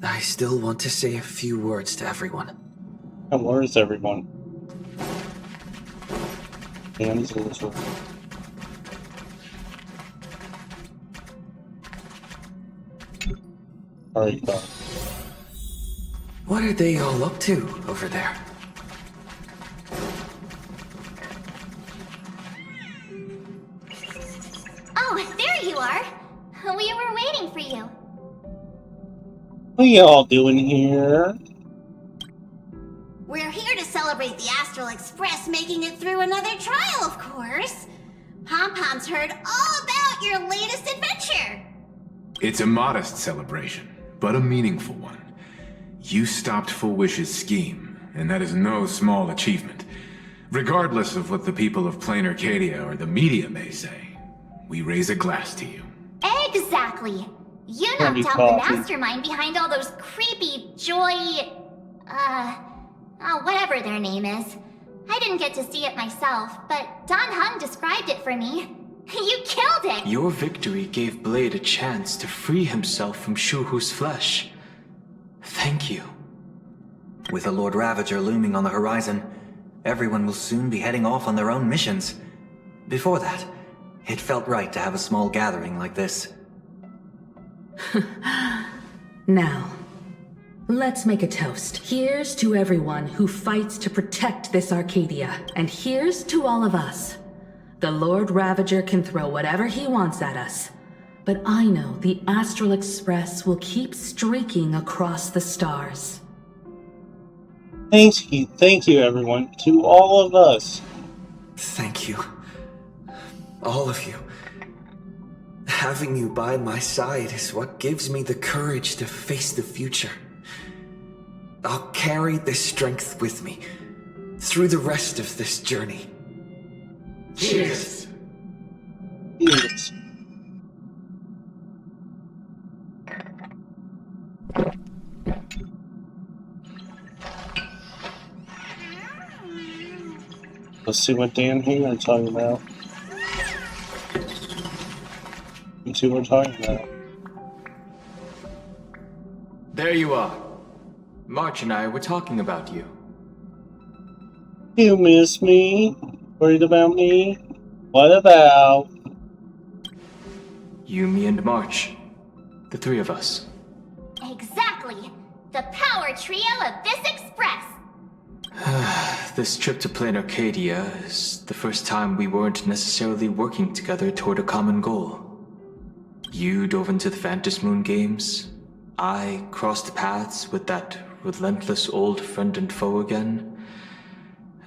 I still want to say a few words to everyone. And where is everyone? Hands over. Alright, go. What are they all up to over there? Oh, there you are. We were waiting for you. What are y'all doing here? We're here to celebrate the Astral Express making it through another trial, of course. Pom-Pom's heard all about your latest adventure. It's a modest celebration, but a meaningful one. You stopped Full Wish's scheme, and that is no small achievement. Regardless of what the people of Planarcadia or the media may say, we raise a glass to you. Exactly. You Candy knocked out the coffee. mastermind behind all those creepy Joy... whatever their name is. I didn't get to see it myself, but Don Hung described it for me. You killed it! Your victory gave Blade a chance to free himself from Shuhu's flesh. Thank you. With the Lord Ravager looming on the horizon, everyone will soon be heading off on their own missions. Before that, it felt right to have a small gathering like this. Now, let's make a toast. Here's to everyone who fights to protect this Arcadia, and here's to all of us. The Lord Ravager can throw whatever he wants at us, but I know the Astral Express will keep streaking across the stars. Thank you everyone, to all of us. Thank you. All of you. Having you by my side is what gives me the courage to face the future. I'll carry this strength with me through the rest of this journey. Cheers! Yes. Let's see what Dan here are talking about. Let's see what we're talking about. There you are. March and I were talking about you. You miss me? Worried about me? What about? You, me, and March. The three of us. Exactly. The power trio of this express. This trip to Planarcadia is the first time we weren't necessarily working together toward a common goal. You dove into the Phantasmoon games. I crossed paths with that relentless old friend and foe again.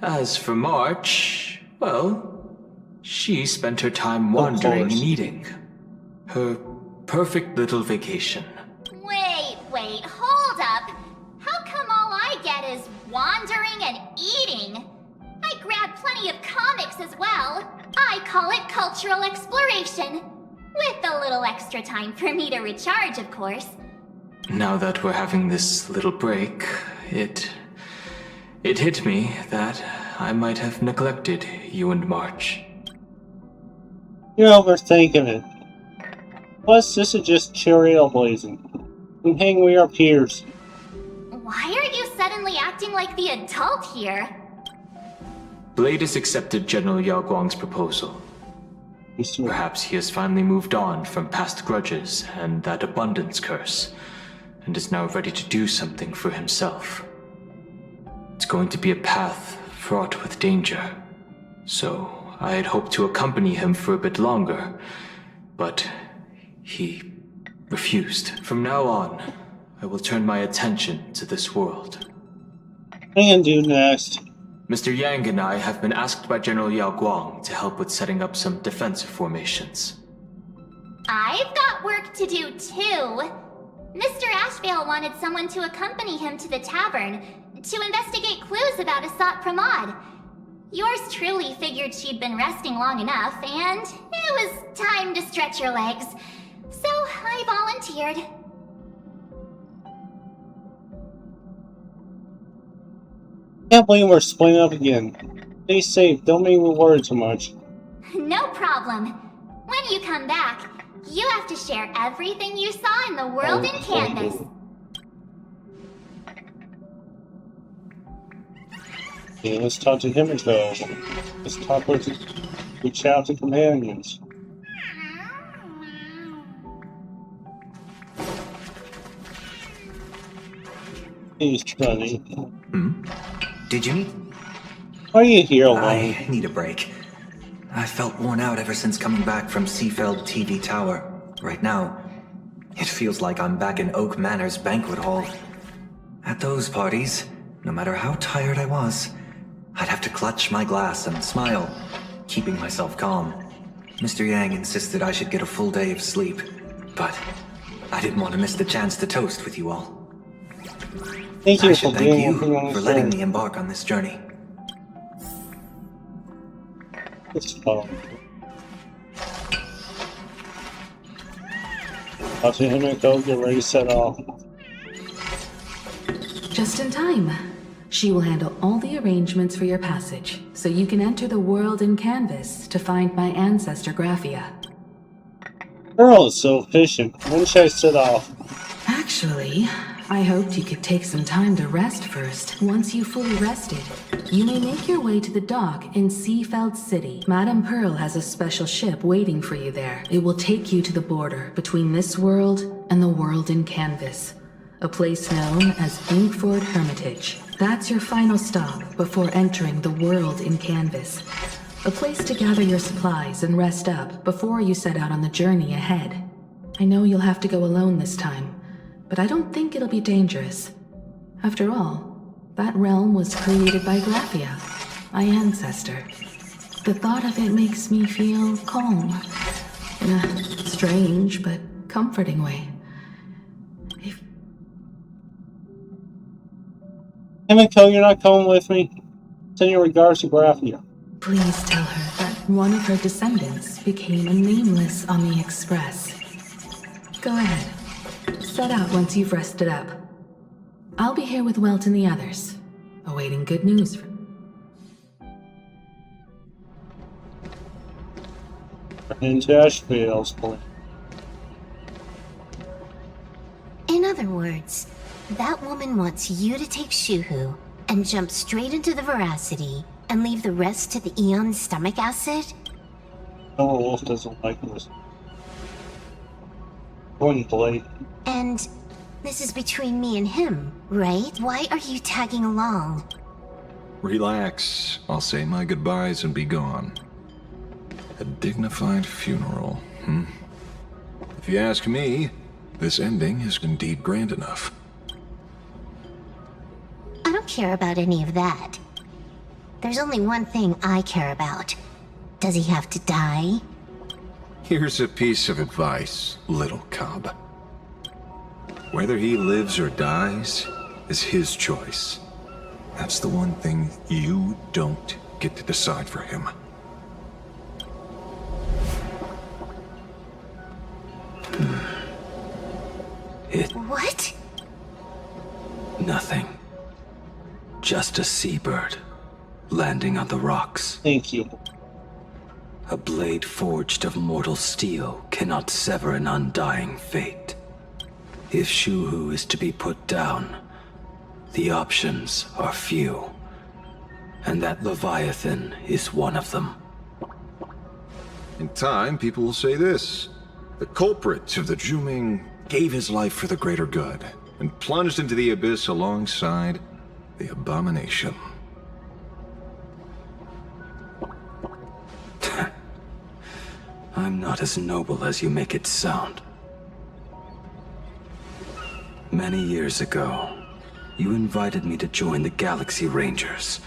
As for March, well, she spent her time wandering and eating. Her perfect little vacation. Wait, hold up. How come all I get is wandering and eating? I grabbed plenty of comics as well. I call it cultural exploration. With a little extra time for me to recharge, of course. Now that we're having this little break, it hit me that I might have neglected you and March. You're overthinking it. Plus, this is just cherry blazing. And hang we are peers. Why are you suddenly acting like the adult here? Blade has accepted General Yao Guang's proposal. Perhaps he has finally moved on from past grudges and that abundance curse, and is now ready to do something for himself. It's going to be a path fraught with danger, so I had hoped to accompany him for a bit longer, but he refused. From now on, I will turn my attention to this world. What are you gonna do next? Mr. Yang and I have been asked by General Yao Guang to help with setting up some defensive formations. I've got work to do too. Mr. Ashvale wanted someone to accompany him to the tavern to investigate clues about Asat Pramod. Yours truly figured she'd been resting long enough, and it was time to stretch her legs. So I volunteered. Can't believe we're splitting up again. Stay safe, don't make me worry too much. No problem. When you come back, you have to share everything you saw in the world in Canvas. Okay, let's talk to him as well. Let's talk with reach out to companions. He's funny. Did you? Why are you here alone? I need a break. I felt worn out ever since coming back from Seafeld TV Tower. Right now, it feels like I'm back in Oak Manor's banquet hall. At those parties, no matter how tired I was, I'd have to clutch my glass and smile, keeping myself calm. Mr. Yang insisted I should get a full day of sleep, but I didn't want to miss the chance to toast with you all. Thank you I for should being thank you on for the letting show. me embark on this journey. It's fun. Talk to him and go get ready to set off. Just in time. She will handle all the arrangements for your passage, so you can enter the world in Canvas to find my ancestor Graphia. Girl is so efficient. When should I set off? Actually, I hoped you could take some time to rest first. Once you fully rested, you may make your way to the dock in Seafeld City. Madame Pearl has a special ship waiting for you there. It will take you to the border between this world and the world in Canvas, a place known as Inkford Hermitage. That's your final stop before entering the world in Canvas, a place to gather your supplies and rest up before you set out on the journey ahead. I know you'll have to go alone this time, but I don't think it'll be dangerous. After all, that realm was created by Graphia, my ancestor. The thought of it makes me feel calm, in a strange but comforting way. Himiko, you're not coming with me? Send your regards to Graphia. Please tell her that one of her descendants became a nameless on the Express. Go ahead. Set out once you've rested up. I'll be here with Welt and the others, awaiting good news from... Into Ashvale's point. In other words, that woman wants you to take Shuhu and jump straight into the Veracity and leave the rest to the Eon's stomach acid? No, Wolf doesn't like this. Point Blade. And this is between me and him, right? Why are you tagging along? Relax. I'll say my goodbyes and be gone. A dignified funeral, If you ask me, this ending is indeed grand enough. I don't care about any of that. There's only one thing I care about. Does he have to die? Here's a piece of advice, little cub. Whether he lives or dies is his choice. That's the one thing you don't get to decide for him. What? Nothing. Just a seabird landing on the rocks. Thank you. A blade forged of mortal steel cannot sever an undying fate. If Shuhu is to be put down, The options are few, and that Leviathan is one of them. In time, people will say this. The culprit of the Zhuming gave his life for the greater good, and plunged into the abyss alongside the abomination. I'm not as noble as you make it sound. Many years ago, you invited me to join the Galaxy Rangers.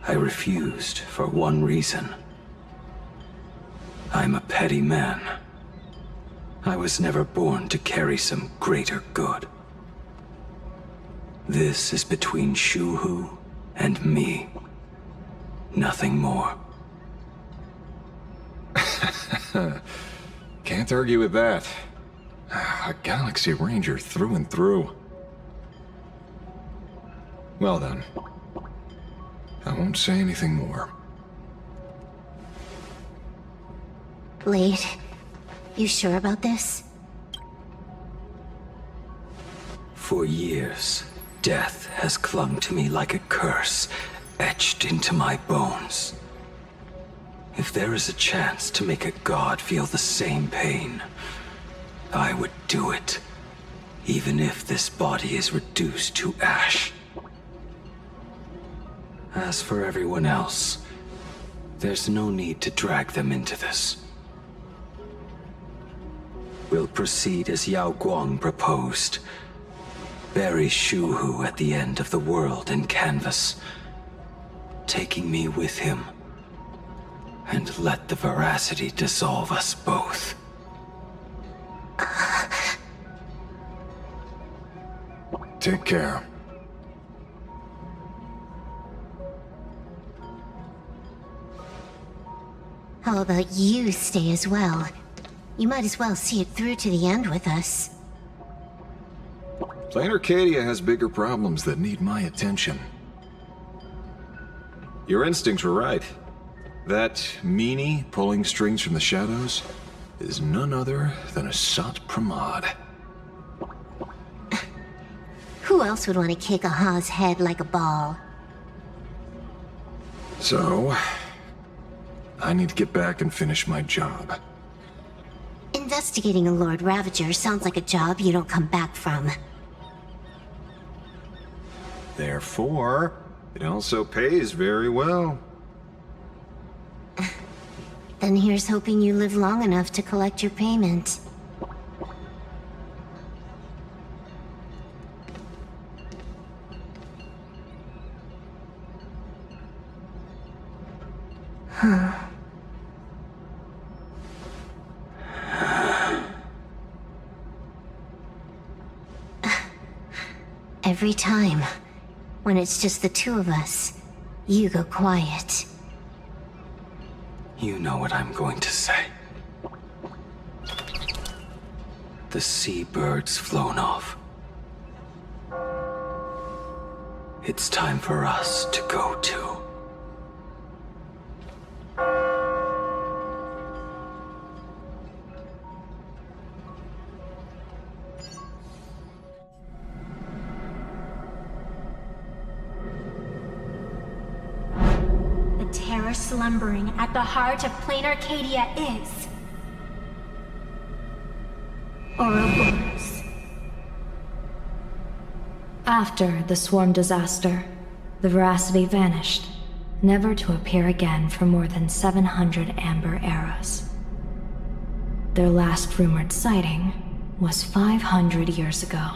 I refused for one reason. I'm a petty man. I was never born to carry some greater good. This is between Shuhu and me. Nothing more. Can't argue with that. A Galaxy Ranger through and through. Well then. I won't say anything more. Blade, you sure about this? For years, death has clung to me like a curse, etched into my bones. If there is a chance to make a god feel the same pain, I would do it, even if this body is reduced to ash. As for everyone else, there's no need to drag them into this. We'll proceed as Yao Guang proposed. Bury Shuhu at the end of the world in canvas, taking me with him, and let the veracity dissolve us both. Take care. How about you stay as well? You might as well see it through to the end with us. Planarcadia has bigger problems that need my attention. Your instincts were right. That meanie pulling strings from the shadows is none other than a Sat Pramod. Who else would want to kick a Ha's head like a ball? So, I need to get back and finish my job. Investigating a Lord Ravager sounds like a job you don't come back from. Therefore, it also pays very well. Then here's hoping you live long enough to collect your payment. Huh. Every time, when it's just the two of us, you go quiet. You know what I'm going to say. The seabird's flown off. It's time for us to go too. Terror slumbering at the heart of Planarcadia is... Ouroboros. After the swarm disaster, the veracity vanished, never to appear again for more than 700 Amber eras. Their last rumored sighting was 500 years ago.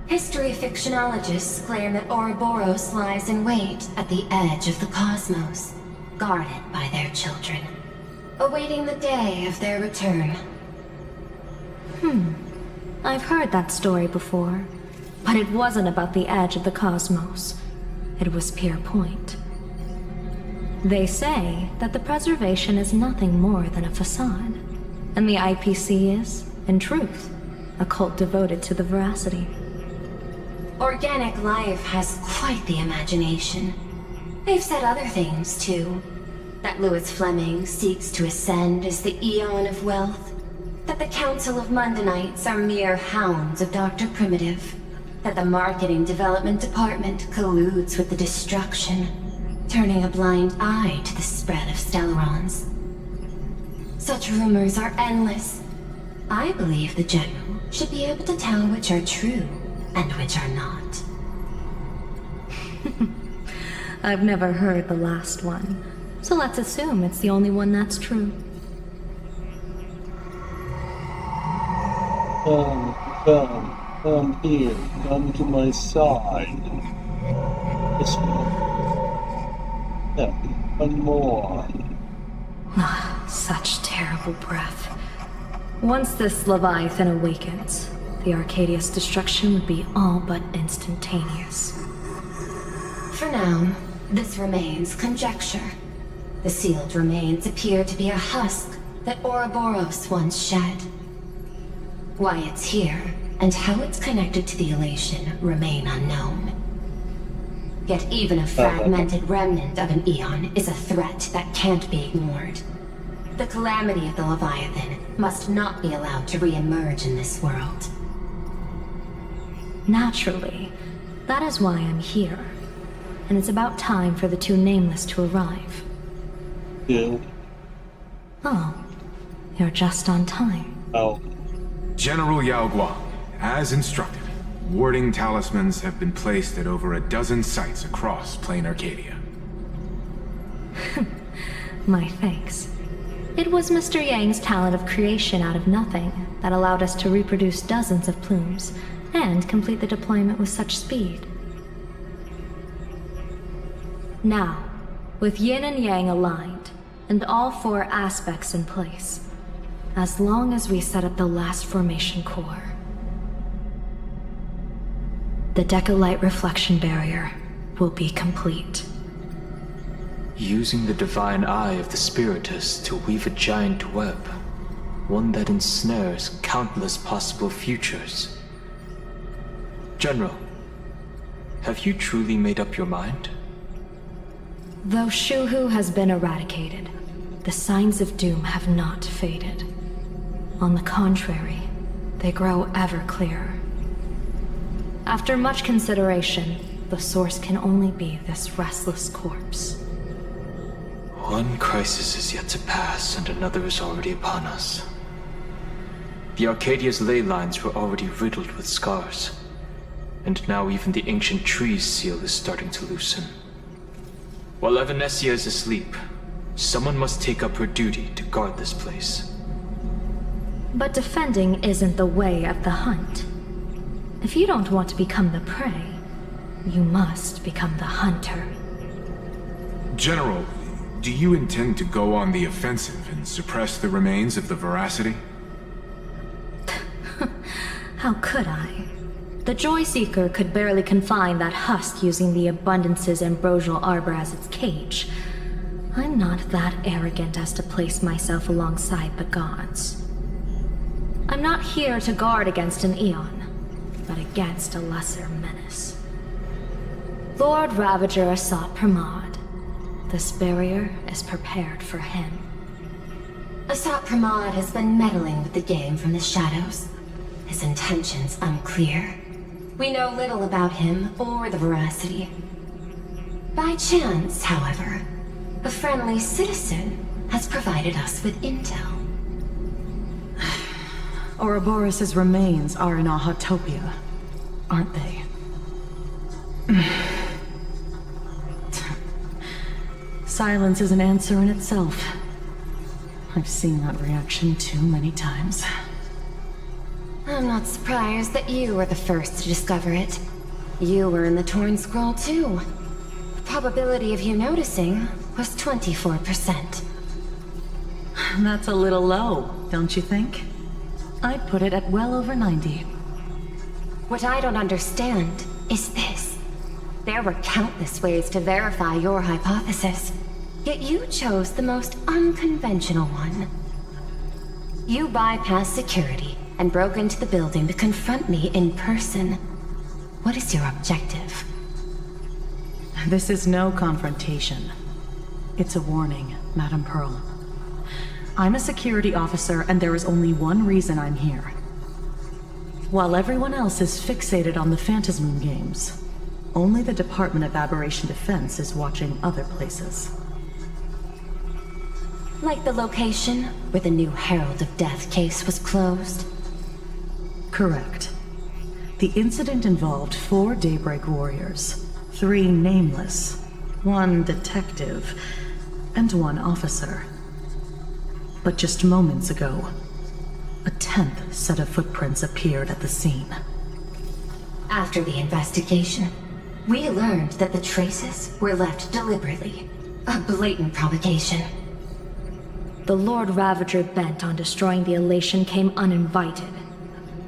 History fictionologists claim that Ouroboros lies in wait at the edge of the cosmos, guarded by their children, awaiting the day of their return. I've heard that story before, but it wasn't about the edge of the cosmos. It was Pier Point. They say that the preservation is nothing more than a facade, and the IPC is, in truth, a cult devoted to the veracity. Organic life has quite the imagination. They've said other things, too. That Louis Fleming seeks to ascend as the Eon of Wealth. That the Council of Mundanites are mere hounds of Dr. Primitive. that the marketing development department colludes with the destruction, turning a blind eye to the spread of Stellarons. Such rumors are endless. I believe the General should be able to tell which are true and which are not. I've never heard the last one, so let's assume it's the only one that's true. Come here, come to my side. This one. Yeah, one more. Such terrible breath. Once this Leviathan awakens, the Arcadia's destruction would be all but instantaneous. For now, this remains conjecture. The sealed remains appear to be a husk that Ouroboros once shed. Why it's here, and how it's connected to the elation, remain unknown. Yet even a fragmented remnant of an Eon is a threat that can't be ignored. The calamity of the Leviathan must not be allowed to re-emerge in this world. Naturally, that is why I'm here. And it's about time for the two Nameless to arrive. Yeah. Oh, you're just on time. Oh. General Yao Guang, as instructed, warding talismans have been placed at over a dozen sites across Planarcadia. My thanks. It was Mr. Yang's talent of creation out of nothing that allowed us to reproduce dozens of plumes and complete the deployment with such speed. Now, with Yin and Yang aligned, and all four aspects in place, as long as we set up the last formation core, the Decalight reflection barrier will be complete. Using the divine eye of the Spiritus to weave a giant web, one that ensnares countless possible futures. General, have you truly made up your mind? Though Shuhu has been eradicated, the signs of doom have not faded. On the contrary, they grow ever clearer. After much consideration, the source can only be this restless corpse. One crisis is yet to pass, and another is already upon us. The Arcadia's ley lines were already riddled with scars, and now even the ancient tree's seal is starting to loosen. While Evanesia is asleep, someone must take up her duty to guard this place. But defending isn't the way of the hunt. If you don't want to become the prey, you must become the hunter. General, do you intend to go on the offensive and suppress the remains of the Veracity? How could I? The Joyseeker could barely confine that husk using the Abundance's ambrosial arbor as its cage. I'm not that arrogant as to place myself alongside the gods. I'm not here to guard against an Eon, but against a lesser menace. Lord Ravager Asat Pramod. This barrier is prepared for him. Asat Pramod has been meddling with the game from the shadows. His intentions unclear. We know little about him or the Veracity. By chance, however, a friendly citizen has provided us with intel. Ouroboros' remains are in Ahatopia, aren't they? Silence is an answer in itself. I've seen that reaction too many times. I'm not surprised that you were the first to discover it. You were in the Torn Scroll too. The probability of you noticing was 24%. That's a little low, don't you think? I'd put it at well over 90. What I don't understand is this. There were countless ways to verify your hypothesis, yet you chose the most unconventional one. You bypassed security and broke into the building to confront me in person. What is your objective? This is no confrontation. It's a warning, Madame Pearl. I'm a security officer, and there is only one reason I'm here. While everyone else is fixated on the Phantasmoon games, only the Department of Aberration Defense is watching other places. Like the location where the new Herald of Death case was closed? Correct. The incident involved 4 Daybreak Warriors, 3 nameless, 1 detective, and 1 officer. But just moments ago, a 10th set of footprints appeared at the scene. After the investigation, we learned that the traces were left deliberately. A blatant provocation. The Lord Ravager bent on destroying the Elation came uninvited.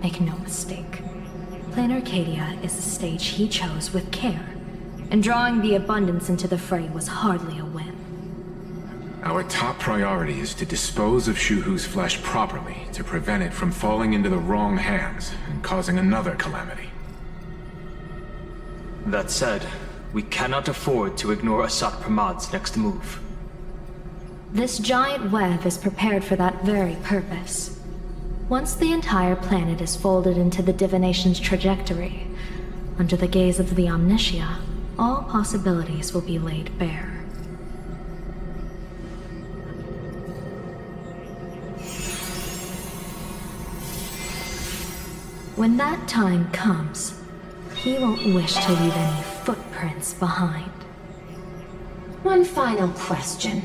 Make no mistake. Planarcadia is a stage he chose with care, and drawing the Abundance into the fray was hardly a win. Our top priority is to dispose of Shuhu's flesh properly to prevent it from falling into the wrong hands and causing another calamity. That said, we cannot afford to ignore Asat Pramad's next move. This giant web is prepared for that very purpose. Once the entire planet is folded into the divination's trajectory, under the gaze of the Omnitia, all possibilities will be laid bare. When that time comes, he won't wish to leave any footprints behind. One final question.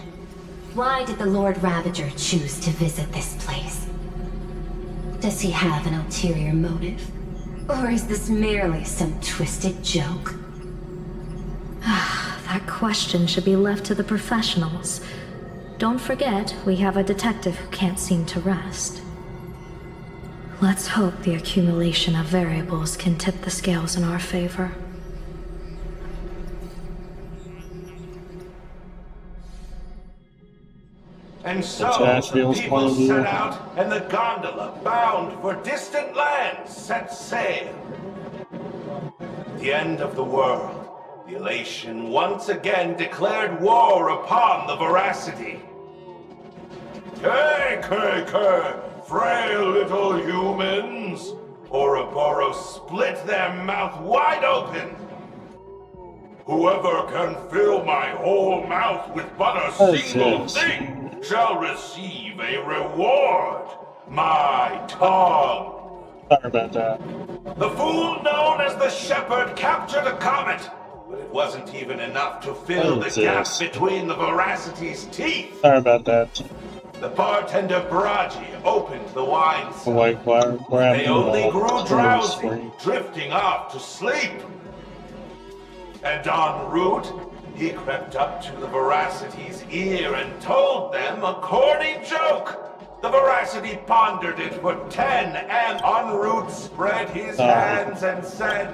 Why did the Lord Ravager choose to visit this place? Does he have an ulterior motive? Or is this merely some twisted joke? That question should be left to the professionals. Don't forget, we have a detective who can't seem to rest. Let's hope the accumulation of variables can tip the scales in our favor. And so, the people set out, and the gondola, bound for distant lands, set sail. The end of the world, the Elation once again declared war upon the Veracity. Frail little humans! Ouroboros split their mouth wide open! Whoever can fill my whole mouth with but a single thing shall receive a reward. My tongue. Sorry about that. The fool known as the Shepherd captured a comet, but it wasn't even enough to fill the gap between the Veracity's teeth. Sorry about that. The bartender Braji opened the wine cellar. Like, They only grew drowsy, drifting off to sleep. And en route, he crept up to the Veracity's ear and told them a corny joke. The Veracity pondered it for 10, and en route spread his hands and said,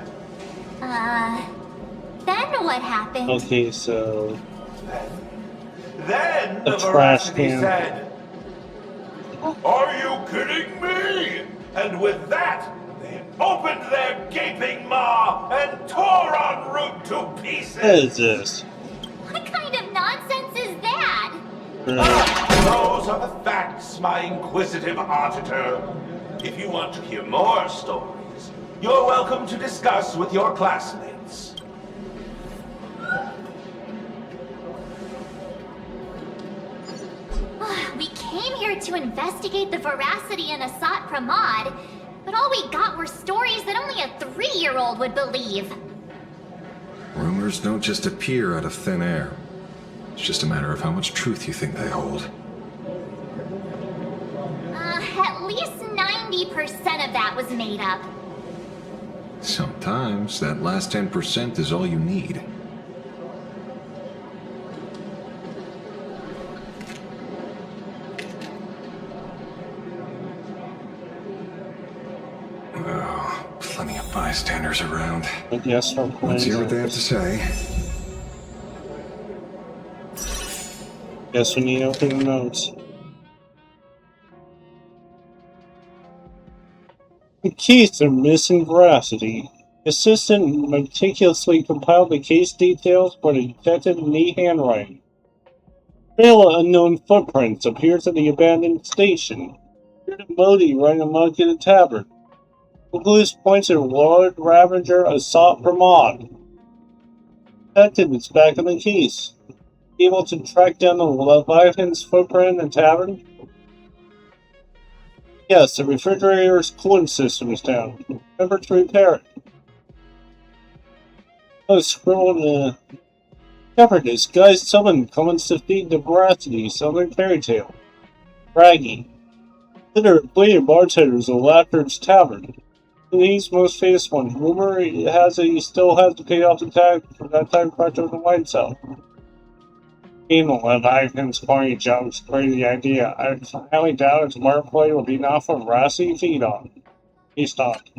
Then what happened? Okay, so... Then the Veracity said, "Are you kidding me?" And with that, they opened their gaping maw and tore en route to pieces. What is this? What kind of nonsense is that? Those are the facts, my inquisitive auditor. If you want to hear more stories, you're welcome to discuss with your classmates. We came here to investigate the Veracity and Asat Pramad, but all we got were stories that only a 3-year-old would believe. Rumors don't just appear out of thin air. It's just a matter of how much truth you think they hold. At least 90% of that was made up. Sometimes that last 10% is all you need. Oh, plenty of bystanders around. I guess our plan. Let's hear what they have to say. Guess we need to open the notes. The case of missing Veracity. Assistant meticulously compiled the case details for the detective in neat handwriting. Trail of unknown footprints appears at the abandoned station. Heard Modi running amok in a tavern. The blues points at Lord Ravager assault Vermont. Detective is back in the case. Able to track down the Leviathan's footprint in the tavern? Yes, the refrigerator's cooling system is down. Remember to repair it. Oh, scribbled in the shepherd, disguised summon comes to feed the veracity, southern fairy tale. Braggy. Consider bleeding bartenders of Laughter's Tavern. He's most famous one. Rumor has it he still has to pay off the tag for that time crunch of the wine cell. Being the Leviathan's corny jumps, crazy idea. I highly doubt its marketplace will be enough for Rossi to feed on. He stopped.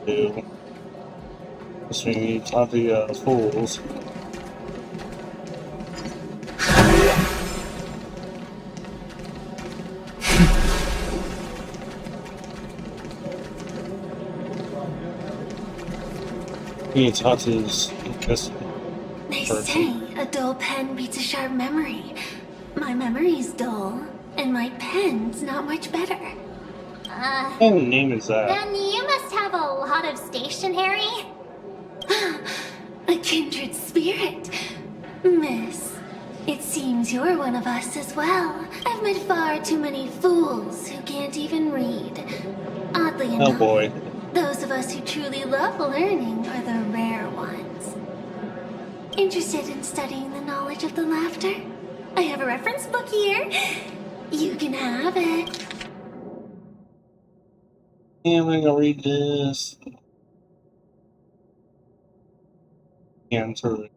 Dude. This we need to talk to the fools. We need to talk to this They person. say a dull pen beats a sharp memory. My memory's dull, and my pen's not much better. What kind of name is that? Then you must have a lot of stationery. A kindred spirit. Miss, it seems you're one of us as well. I've met far too many fools who can't even read. Oddly enough, Oh boy. those of us who truly love learning are the rare ones. Interested in studying the knowledge of the laughter? I have a reference book here. You can have it. I'm gonna read this. Answer it.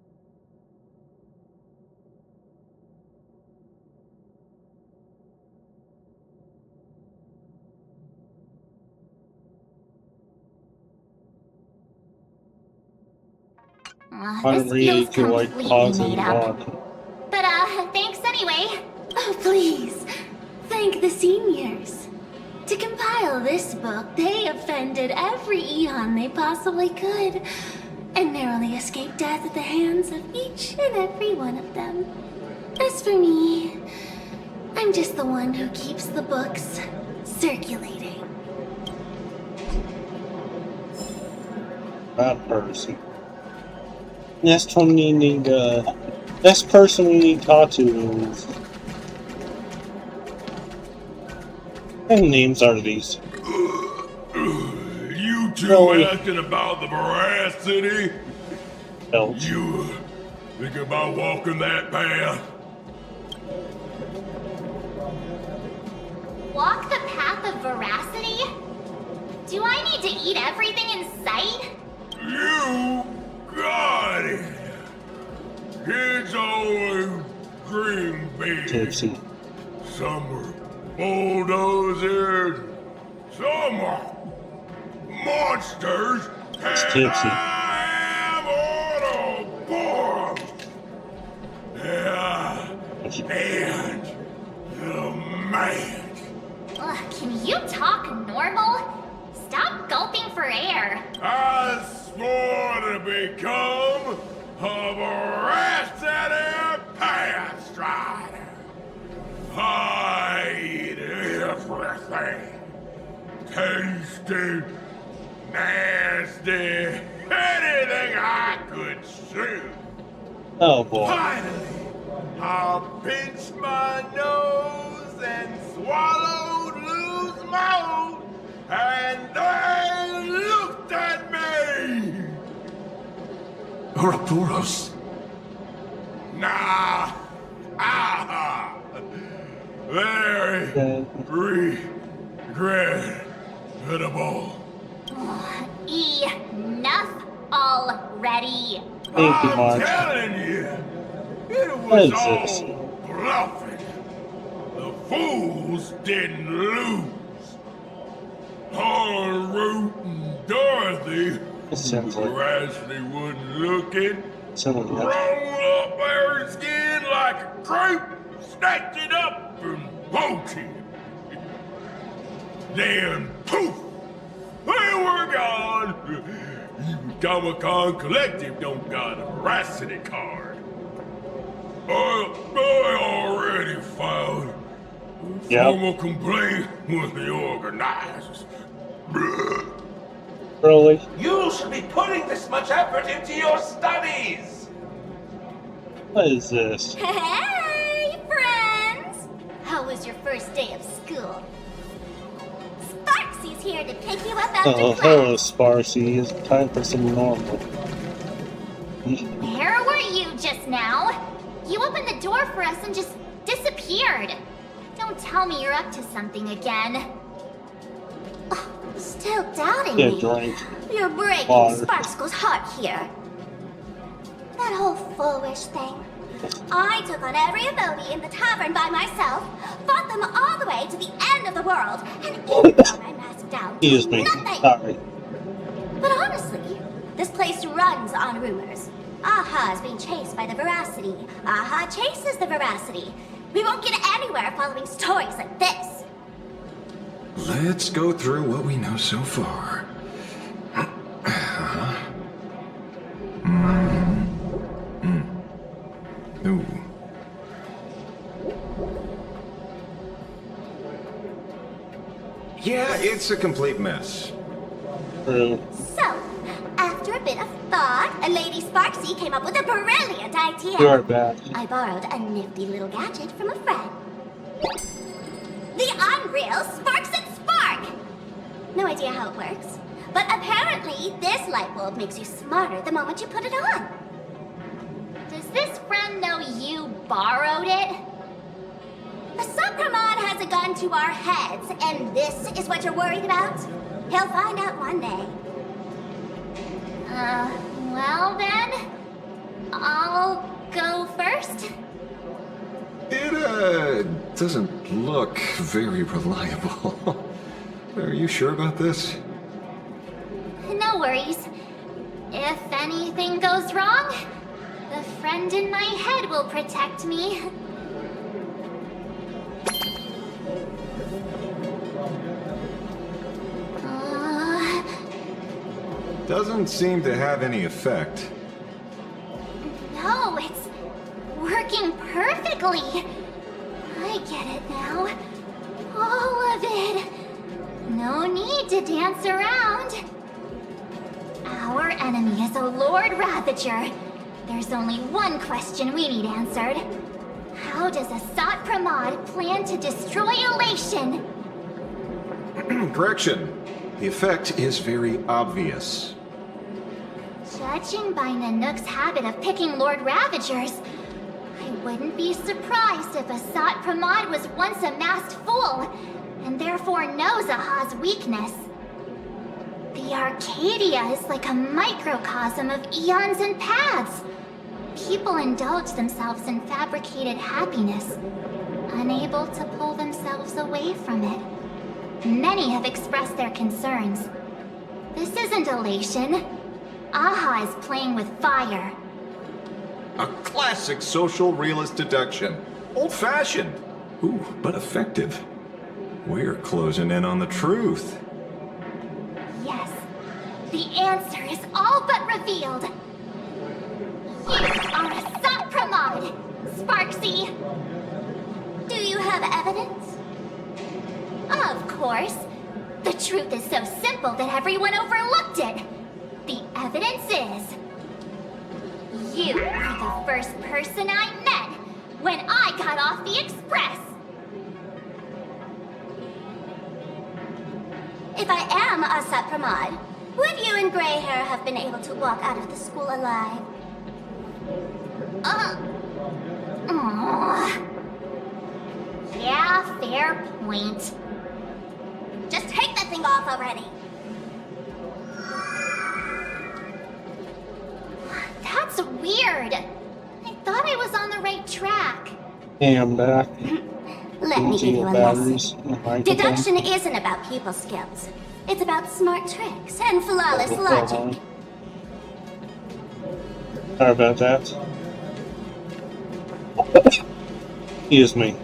This Unread feels to like completely pause and made up. walk. But thanks anyway. Oh, please. Thank the seniors. To compile this book, they offended every eon they possibly could, and narrowly escaped death at the hands of each and every one of them. As for me, I'm just the one who keeps the books circulating. That person. Next one we need, next person we need to talk to is... What kind of names are these? You two Really? asking about the veracity? Belch. You think about walking that path? Walk the path of veracity? Do I need to eat everything in sight? You got it. Kids always dream big. Tipsy. Some are bulldozers, some are monsters, It's and tipsy. I am Autoborum. Yeah, and the man. Ugh, can you talk normal? Stop gulping for air. I swore to become a veracity path strider. I eat everything. Tasty, nasty, anything I could shoot. Oh boy. Finally, I pinched my nose and swallowed loose mouth, and they looked at me. Ouroboros. Nah, very regrettable. Enough already. Thank you, I'm Marge. telling you, it What was is all this? bluffing. The fools didn't lose. Poor Root and Dorothy, This sounds like Rashly wasn't looking, someone rolled else. up her skin like a creep, snatched it up and poked it. Then poof, they were gone. Even Comic-Con Collective don't got a veracity card. I already found Yep. Como complain with the organizers. Really? You should be putting this much effort into your studies. What is this? Hey, friends! How was your first day of school? Sparksy's here to pick you up after Oh, class. hello, Sparsy. It's time for some normal. Where were you just now? You opened the door for us and just disappeared. Don't tell me you're up to something again. Oh, still doubting Get me. drink. You're breaking Water. Sparkle's heart here. That whole foolish thing. I took on every ability in the tavern by myself, fought them all the way to the end of the world, and even got my mask down. Excuse me. Nothing. Sorry. But honestly, this place runs on rumors. Aha is being chased by the Veracity. Aha chases the Veracity. We won't get anywhere following stories like this. Let's go through what we know so far. Ooh. Yeah, it's a complete mess. True. So, after a bit of thought, Lady Sparksy came up with a brilliant idea. You are back. I borrowed a nifty little gadget from a friend. The Unreal Sparks and Spark! No idea how it works, but apparently this light bulb makes you smarter the moment you put it on. Does this friend know you borrowed it? Supramon has a gun to our heads, and this is what you're worried about? He'll find out one day. Well then, I'll go first. It, doesn't look very reliable. Are you sure about this? No worries. If anything goes wrong, the friend in my head will protect me. Doesn't seem to have any effect. No, it's working perfectly. I get it now. All of it. No need to dance around. Our enemy is a Lord Ravager. There's only one question we need answered. How does Asat Pramod plan to destroy Elation? Correction. The effect is very obvious. Judging by Nanook's habit of picking Lord Ravagers, I wouldn't be surprised if Asat Pramod was once a masked fool, and therefore knows Aha's weakness. The Arcadia is like a microcosm of eons and paths. People indulge themselves in fabricated happiness, unable to pull themselves away from it. Many have expressed their concerns. This isn't elation. Aha is playing with fire. A classic social realist deduction. Old-fashioned. Ooh, but effective. We're closing in on the truth. Yes, the answer is all but revealed. You are Asat Pramod, Sparksy. Do you have evidence? Of course. The truth is so simple that everyone overlooked it. The evidence is... you were the first person I met when I got off the Express. If I am Asat Pramod, would you and Grey Hair have been able to walk out of the school alive? Yeah, fair point. Just take that thing off already. That's weird. I thought I was on the right track. Hey, I'm back. Let me give you a batteries. lesson. Deduction isn't about people skills. It's about smart tricks and flawless logic. Sorry about that. Excuse me.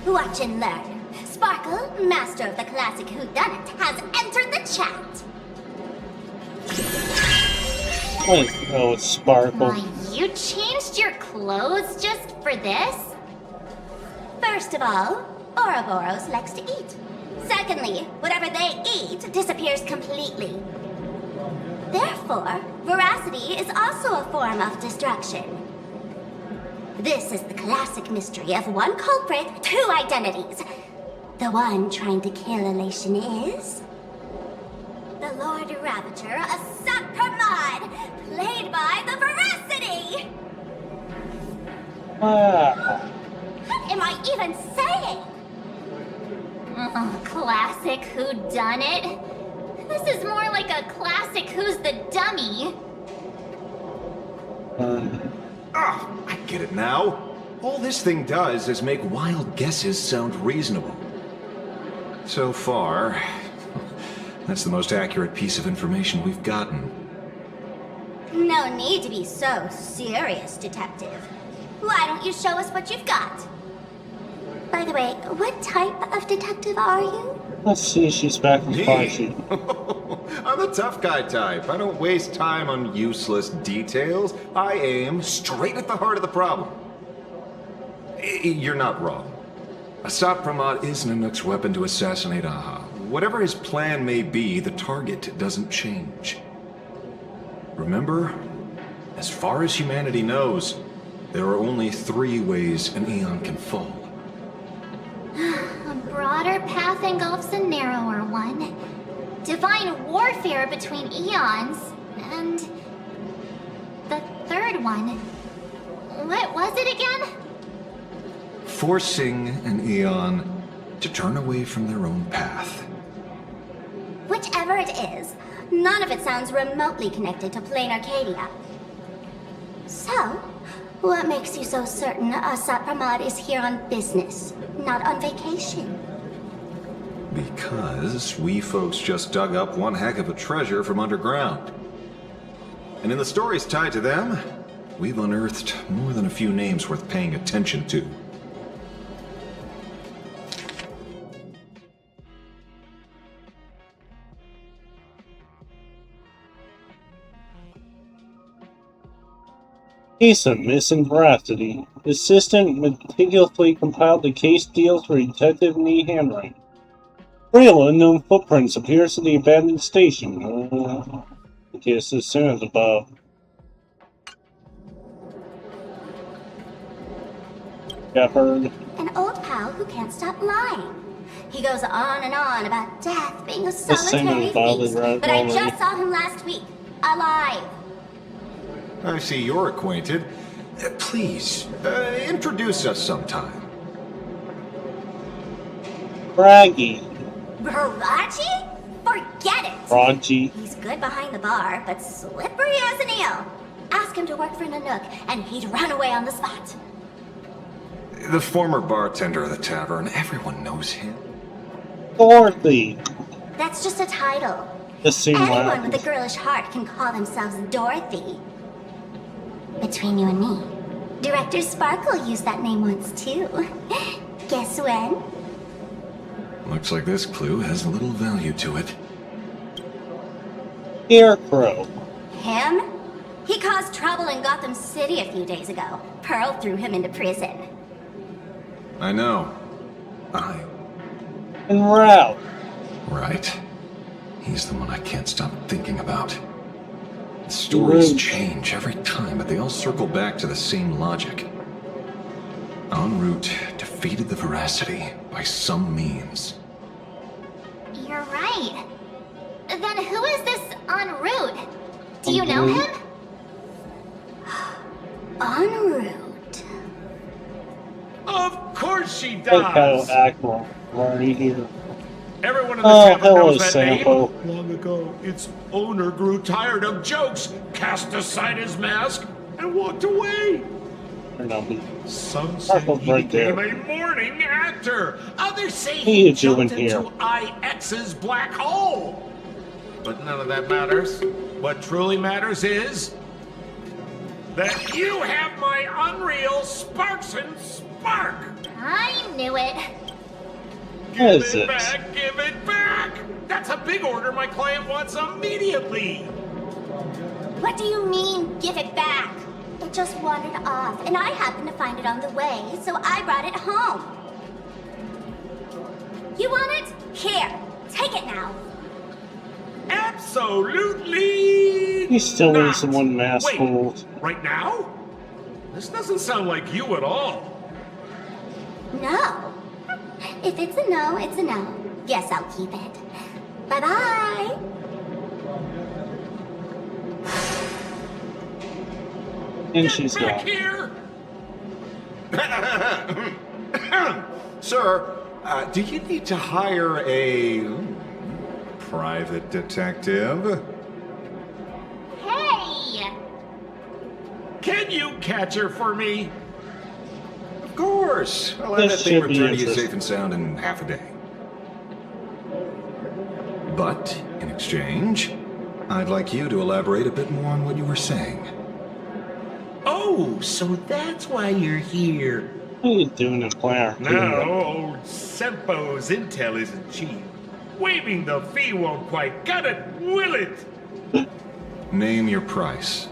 Watch and learn. Sparkle, master of the classic whodunit, has entered the chat. Oh, it's Sparkle. Why, you changed your clothes just for this? First of all, Ouroboros likes to eat. Secondly, whatever they eat disappears completely. Therefore, veracity is also a form of destruction. This is the classic mystery of one culprit, two identities. The one trying to kill Elation is... the Lord Ravager, a Sapramod, played by the Veracity! What am I even saying? Classic whodunit? This is more like a classic Who's the Dummy. I get it now. All this thing does is make wild guesses sound reasonable. So far, that's the most accurate piece of information we've gotten. No need to be so serious, Detective. Why don't you show us what you've got? By the way, what type of detective are you? Let's see, she's back in Fauci. I'm the tough guy type. I don't waste time on useless details. I aim straight at the heart of the problem. You're not wrong. Asap Pramod is Nanook's weapon to assassinate Aha. Whatever his plan may be, the target doesn't change. Remember, as far as humanity knows, there are only 3 ways an Aeon can fall. A broader path engulfs a narrower one. Divine warfare between eons, and the third one. What was it again? Forcing an Aeon to turn away from their own path. Whichever it is, none of it sounds remotely connected to Planarcadia. So, what makes you so certain Asap Pramod is here on business, not on vacation? Because we folks just dug up one heck of a treasure from underground. And in the stories tied to them, we've unearthed more than a few names worth paying attention to. Case of missing veracity. The assistant meticulously compiled the case deals for Detective Knee handwriting. Real unknown footprints appears in the abandoned station. Okay, it's as soon as above. Shepherd. An old pal who can't stop lying. He goes on and on about death being a The same solitary as Bobby feast, Red but I Molly. just saw him last week, alive. I see you're acquainted. Please, introduce us sometime. Braggy. Baraji? Forget it! Raji. He's good behind the bar, but slippery as an eel. Ask him to work for Nanook, and he'd run away on the spot. The former bartender of the tavern, everyone knows him. Dorothy. That's just a title. The same Anyone with a girlish heart can call themselves Dorothy. Between you and me, Director Sparkle used that name once too. Guess when? Looks like this clue has little value to it. Scarecrow. Him? He caused trouble in Gotham City a few days ago. Pearl threw him into prison. I know. And Ralph. Right. He's the one I can't stop thinking about. The stories change every time, but they all circle back to the same logic. En route defeated the Veracity by some means. You're right. Then who is this en route? Do you know him? En route. Of course she Hey, does! Kyle Ackmore. Already here. Everyone in the Oh, tavern hello, knows that Sampo. name. Long ago, its owner grew tired of jokes, cast aside his mask, and walked away. Some say he right there. became a morning actor. Others say What are he you doing jumped here? into IX's black hole. But none of that matters. What truly matters is that you have my unreal Sparks and Spark. I knew it. What is Give it this? back, give it back! That's a big order my client wants immediately. What do you mean, give it back? It just wandered off, and I happened to find it on the way, so I brought it home. You want it? Here, take it now. Absolutely. He still not. needs one mass Wait, fooled. right now? This doesn't sound like you at all. No. If it's a no, it's a no. Guess I'll keep it. Bye-bye. And she's Back gone. here. Sir, do you need to hire a private detective? Hey! Can you catch her for me? Of course. I'll have that This thing should be returned to you interesting. safe and sound in half a day. But, in exchange, I'd like you to elaborate a bit more on what you were saying. Oh, so that's why you're here. What are you doing in Planarcadia? No, old Sempo's intel isn't cheap. Waiving the fee won't quite cut it, will it? Name your price.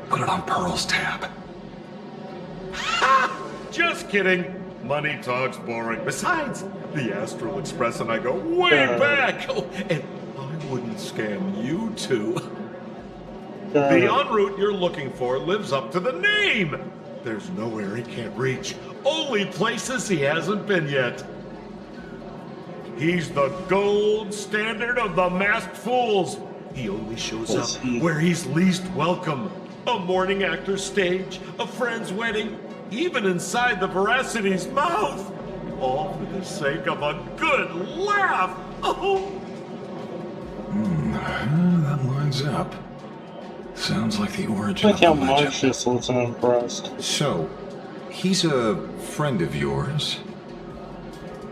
Put it on Pearl's tab. Ha! Just kidding. Money talk's boring. Besides, the Astral Express and I go way back. Oh, and I wouldn't scam you two. The en route you're looking for lives up to the name. There's nowhere he can't reach. Only places he hasn't been yet. He's the gold standard of the masked fools. He only shows up where he's least welcome. A morning actor's stage, a friend's wedding, even inside the Veracity's mouth. All for the sake of a good laugh. Oh. That lines up. Sounds like the origin Look of how the legend. Marcius looks unimpressed. So, he's a friend of yours?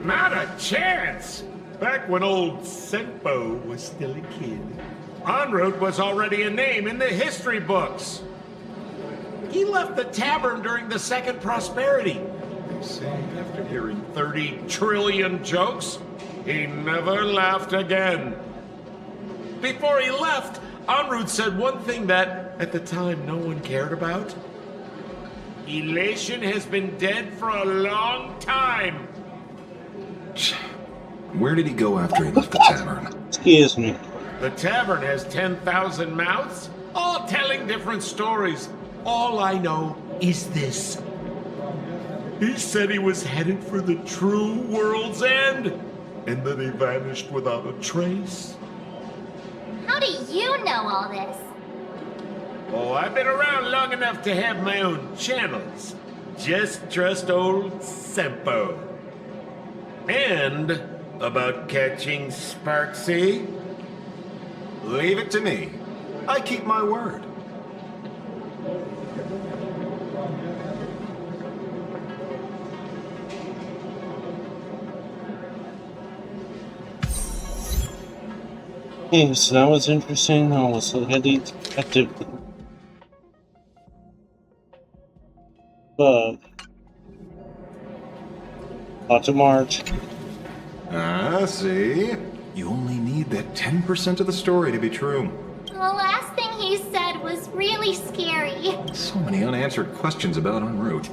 Not a chance! Back when old Sempo was still a kid, en route was already a name in the history books. He left the tavern during the Second Prosperity. They say after hearing 30 trillion jokes, he never laughed again. Before he left, en route said one thing that, at the time, no one cared about. Elation has been dead for a long time. Where did he go after he left the tavern? Excuse me. The tavern has 10,000 mouths, all telling different stories. All I know is this. He said he was headed for the true world's end, and then he vanished without a trace. How do you know all this? Oh, I've been around long enough to have my own channels. Just trust old Sempo. And about catching Sparksy? Leave it to me. I keep my word. Okay, so that was interesting. I was heading detective. But lots of March. Ah, see? You only need that 10% of the story to be true. The last thing he said was really scary. So many unanswered questions about en route.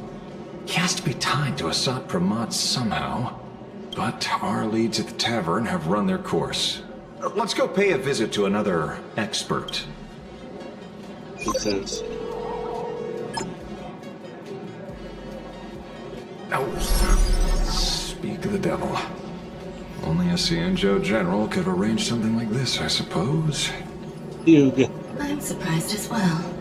He has to be tied to Asat Pramat somehow. But our leads at the tavern have run their course. Let's go pay a visit to another expert. It says. Speak of the devil. Only a Cienjo general could have arranged something like this, I suppose. Fugue. I'm surprised as well.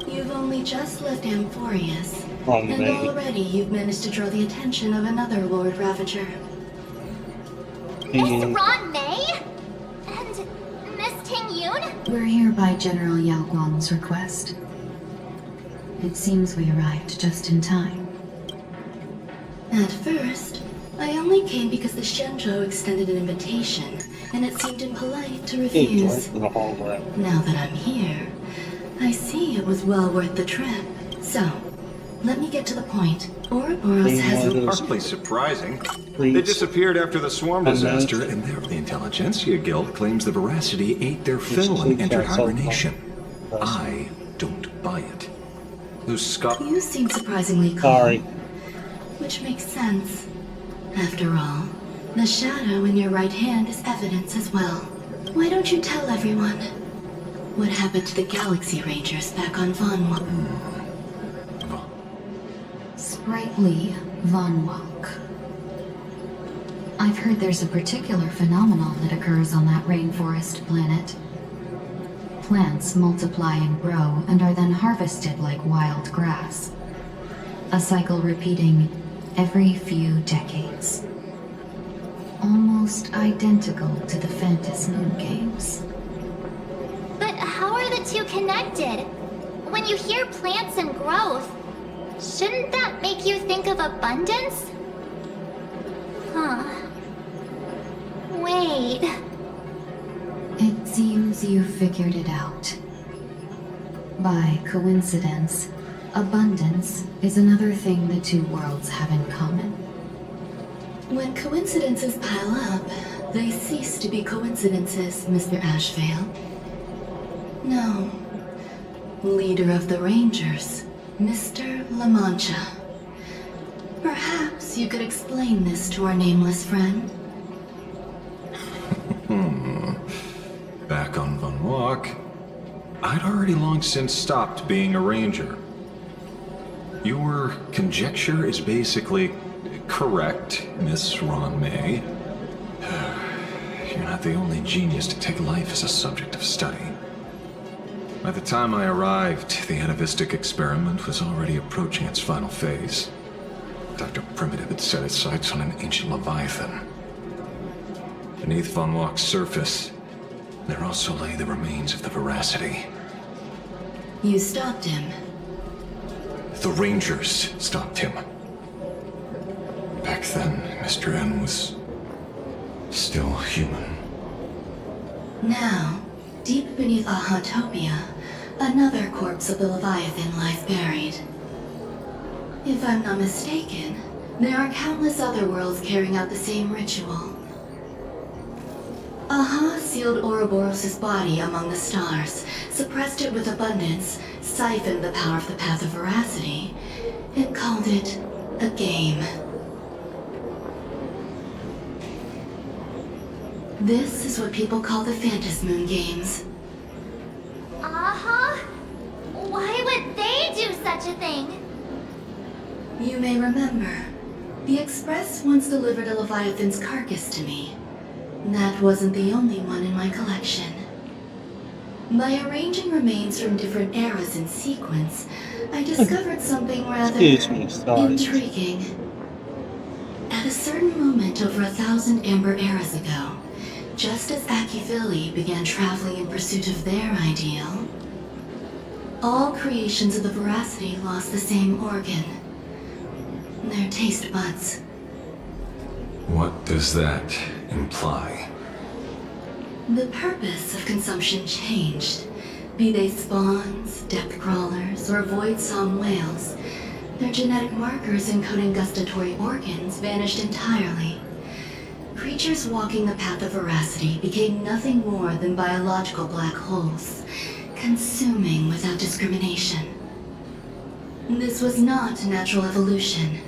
You've only just left Amphorius, Wrong and name. already you've managed to draw the attention of another Lord Ravager. Miss Ron May? And Miss Ting Yun? We're here by General Yao Guang's request. It seems we arrived just in time. At first, I only came because the Shenzhou extended an invitation, and it seemed impolite to refuse. Now that I'm here, I see it was well worth the trip. So, let me get to the point. Ouroboros has Hardly surprising. They disappeared after the swarm disaster, and the Intelligentsia Guild claims the Veracity ate their fill and entered hibernation. I don't buy it. Those Scott. You seem surprisingly calm. Sorry. Which makes sense. After all, the shadow in your right hand is evidence as well. Why don't you tell everyone what happened to the Galaxy Rangers back on Von Walk? Sprightly Von Walk. I've heard there's a particular phenomenon that occurs on that rainforest planet. Plants multiply and grow and are then harvested like wild grass. A cycle repeating every few decades. Almost identical to the Phantom Moon games. But how are the two connected? When you hear plants and growth, shouldn't that make you think of abundance? Huh. Wait. It seems you figured it out. By coincidence, abundance is another thing the two worlds have in common. When coincidences pile up, they cease to be coincidences, Mr. Ashvale. No. Leader of the Rangers, Mr. La Mancha. Perhaps you could explain this to our nameless friend. Back on Von Walk, I'd already long since stopped being a ranger. Your conjecture is basically correct, Miss Ron May. You're not the only genius to take life as a subject of study. By the time I arrived, the atavistic experiment was already approaching its final phase. Dr. Primitive had set his sights on an ancient leviathan. Beneath Von Walk's surface, there also lay the remains of the Veracity. You stopped him. The Rangers stopped him. Back then, Mr. N was still human. Now, deep beneath Ahantopia, another corpse of the Leviathan lies buried. If I'm not mistaken, there are countless other worlds carrying out the same ritual. Aha sealed Ouroboros' body among the stars, suppressed it with abundance, siphoned the power of the Path of Veracity, and called it a game. This is what people call the Phantom Moon games. Uh-huh. Why would they do such a thing? You may remember, the Express once delivered a Leviathan's carcass to me. That wasn't the only one in my collection. By arranging remains from different eras in sequence, I discovered something rather intriguing. At a certain moment over 1,000 Amber eras ago, just as Akivili began traveling in pursuit of their ideal, all creations of the Veracity lost the same organ. Their taste buds. What does that imply? The purpose of consumption changed. Be they spawns, depth crawlers, or void-song whales, their genetic markers encoding gustatory organs vanished entirely. Creatures walking the path of Veracity became nothing more than biological black holes, consuming without discrimination. This was not natural evolution.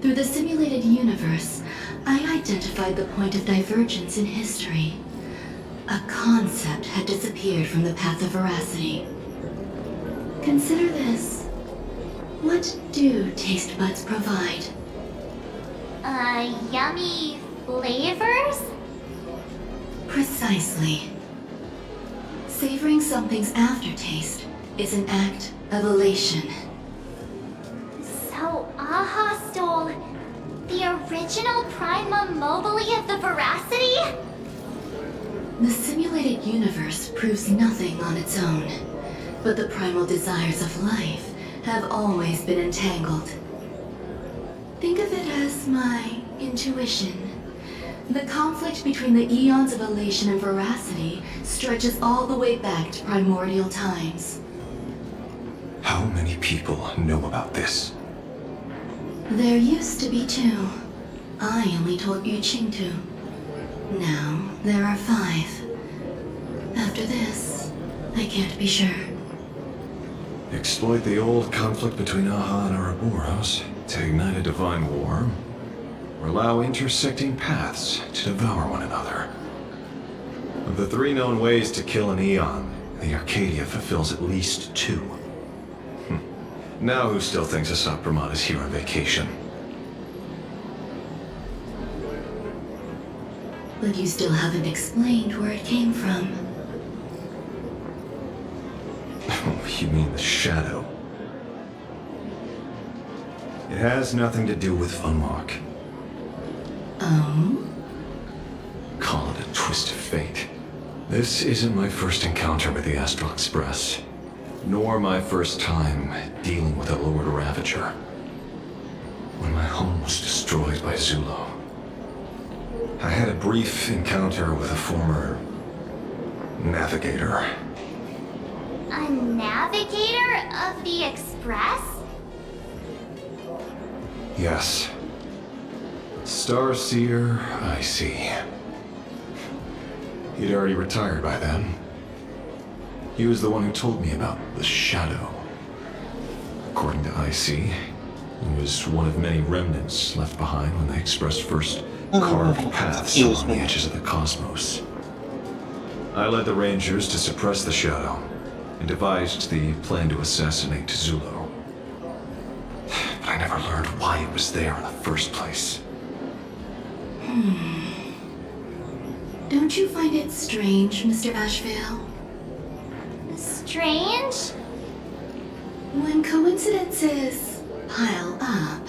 Through the simulated universe, I identified the point of divergence in history. A concept had disappeared from the path of Veracity. Consider this. What do taste buds provide? Yummy flavors? Precisely. Savoring something's aftertaste is an act of elation. So Aha stole the original Primum Mobile of the Veracity? The simulated universe proves nothing on its own, but the primal desires of life have always been entangled. Think of it as my intuition. The conflict between the eons of elation and veracity stretches all the way back to primordial times. How many people know about this? There used to be 2. I only told Yu Qing 2. Now, there are 5. After this, I can't be sure. Exploit the old conflict between Aha and Ouroboros to ignite a divine war? or allow intersecting paths to devour one another. Of the 3 known ways to kill an Eon, the Arcadia fulfills at least 2. Now who still thinks Asap Brahman is here on vacation? But you still haven't explained where it came from. You mean the shadow? It has nothing to do with Funmark. Oh? Call it a twist of fate. This isn't my first encounter with the Astral Express, nor my first time dealing with a Lord Ravager. When my home was destroyed by Zulo, I had a brief encounter with a former navigator. A navigator of the Express? Yes. Starseer, I see. He'd already retired by then. He was the one who told me about the Shadow. According to IC, he was one of many remnants left behind when the Express first carved paths along the edges of the cosmos. I led the Rangers to suppress the Shadow, and devised the plan to assassinate Zulo. But I never learned why it was there in the first place. Don't you find it strange, Mr. Ashvale? Strange? When coincidences pile up,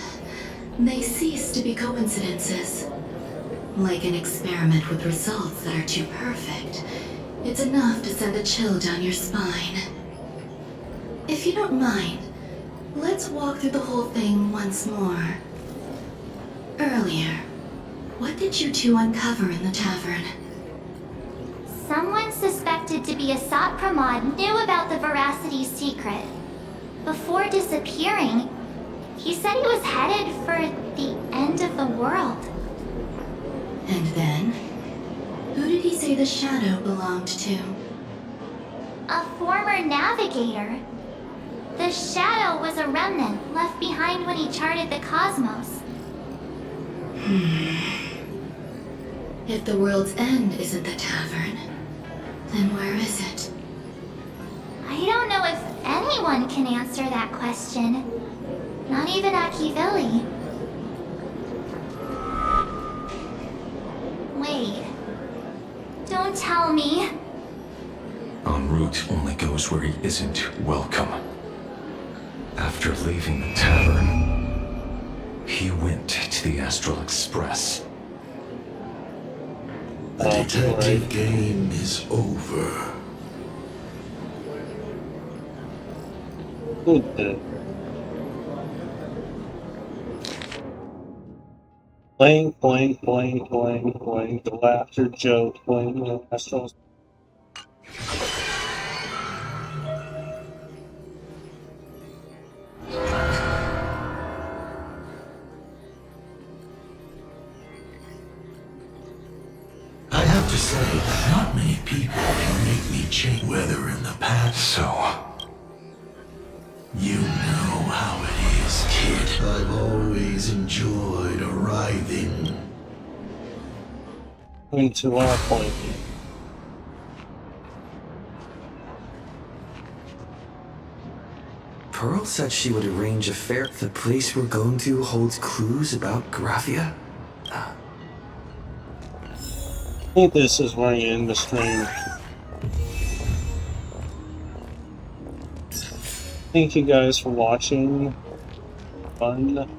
they cease to be coincidences. Like an experiment with results that are too perfect, it's enough to send a chill down your spine. If you don't mind, let's walk through the whole thing once more. Earlier, what did you two uncover in the tavern? Someone suspected to be Asap Pramod knew about the Veracity's secret. Before disappearing, he said he was headed for the end of the world. And then? Who did he say the Shadow belonged to? A former navigator. The Shadow was a remnant left behind when he charted the cosmos. If the world's end isn't the tavern, then where is it? I don't know if anyone can answer that question. Not even Akivilli. Wait. Don't tell me. En route only goes where he isn't welcome. After leaving the tavern, he went to the Astral Express. The detective game is over. Good. Blank, blank, blank, blank, blank. The laughter joke, blank, Astral. I have to say, not many people can make me change weather in the past. So, you know how it is, kid. I've always enjoyed arriving. Into our point. Pearl said she would arrange a fair. The place we're going to holds clues about Graphia? I think this is where you end the stream. Thank you guys for watching. Fun.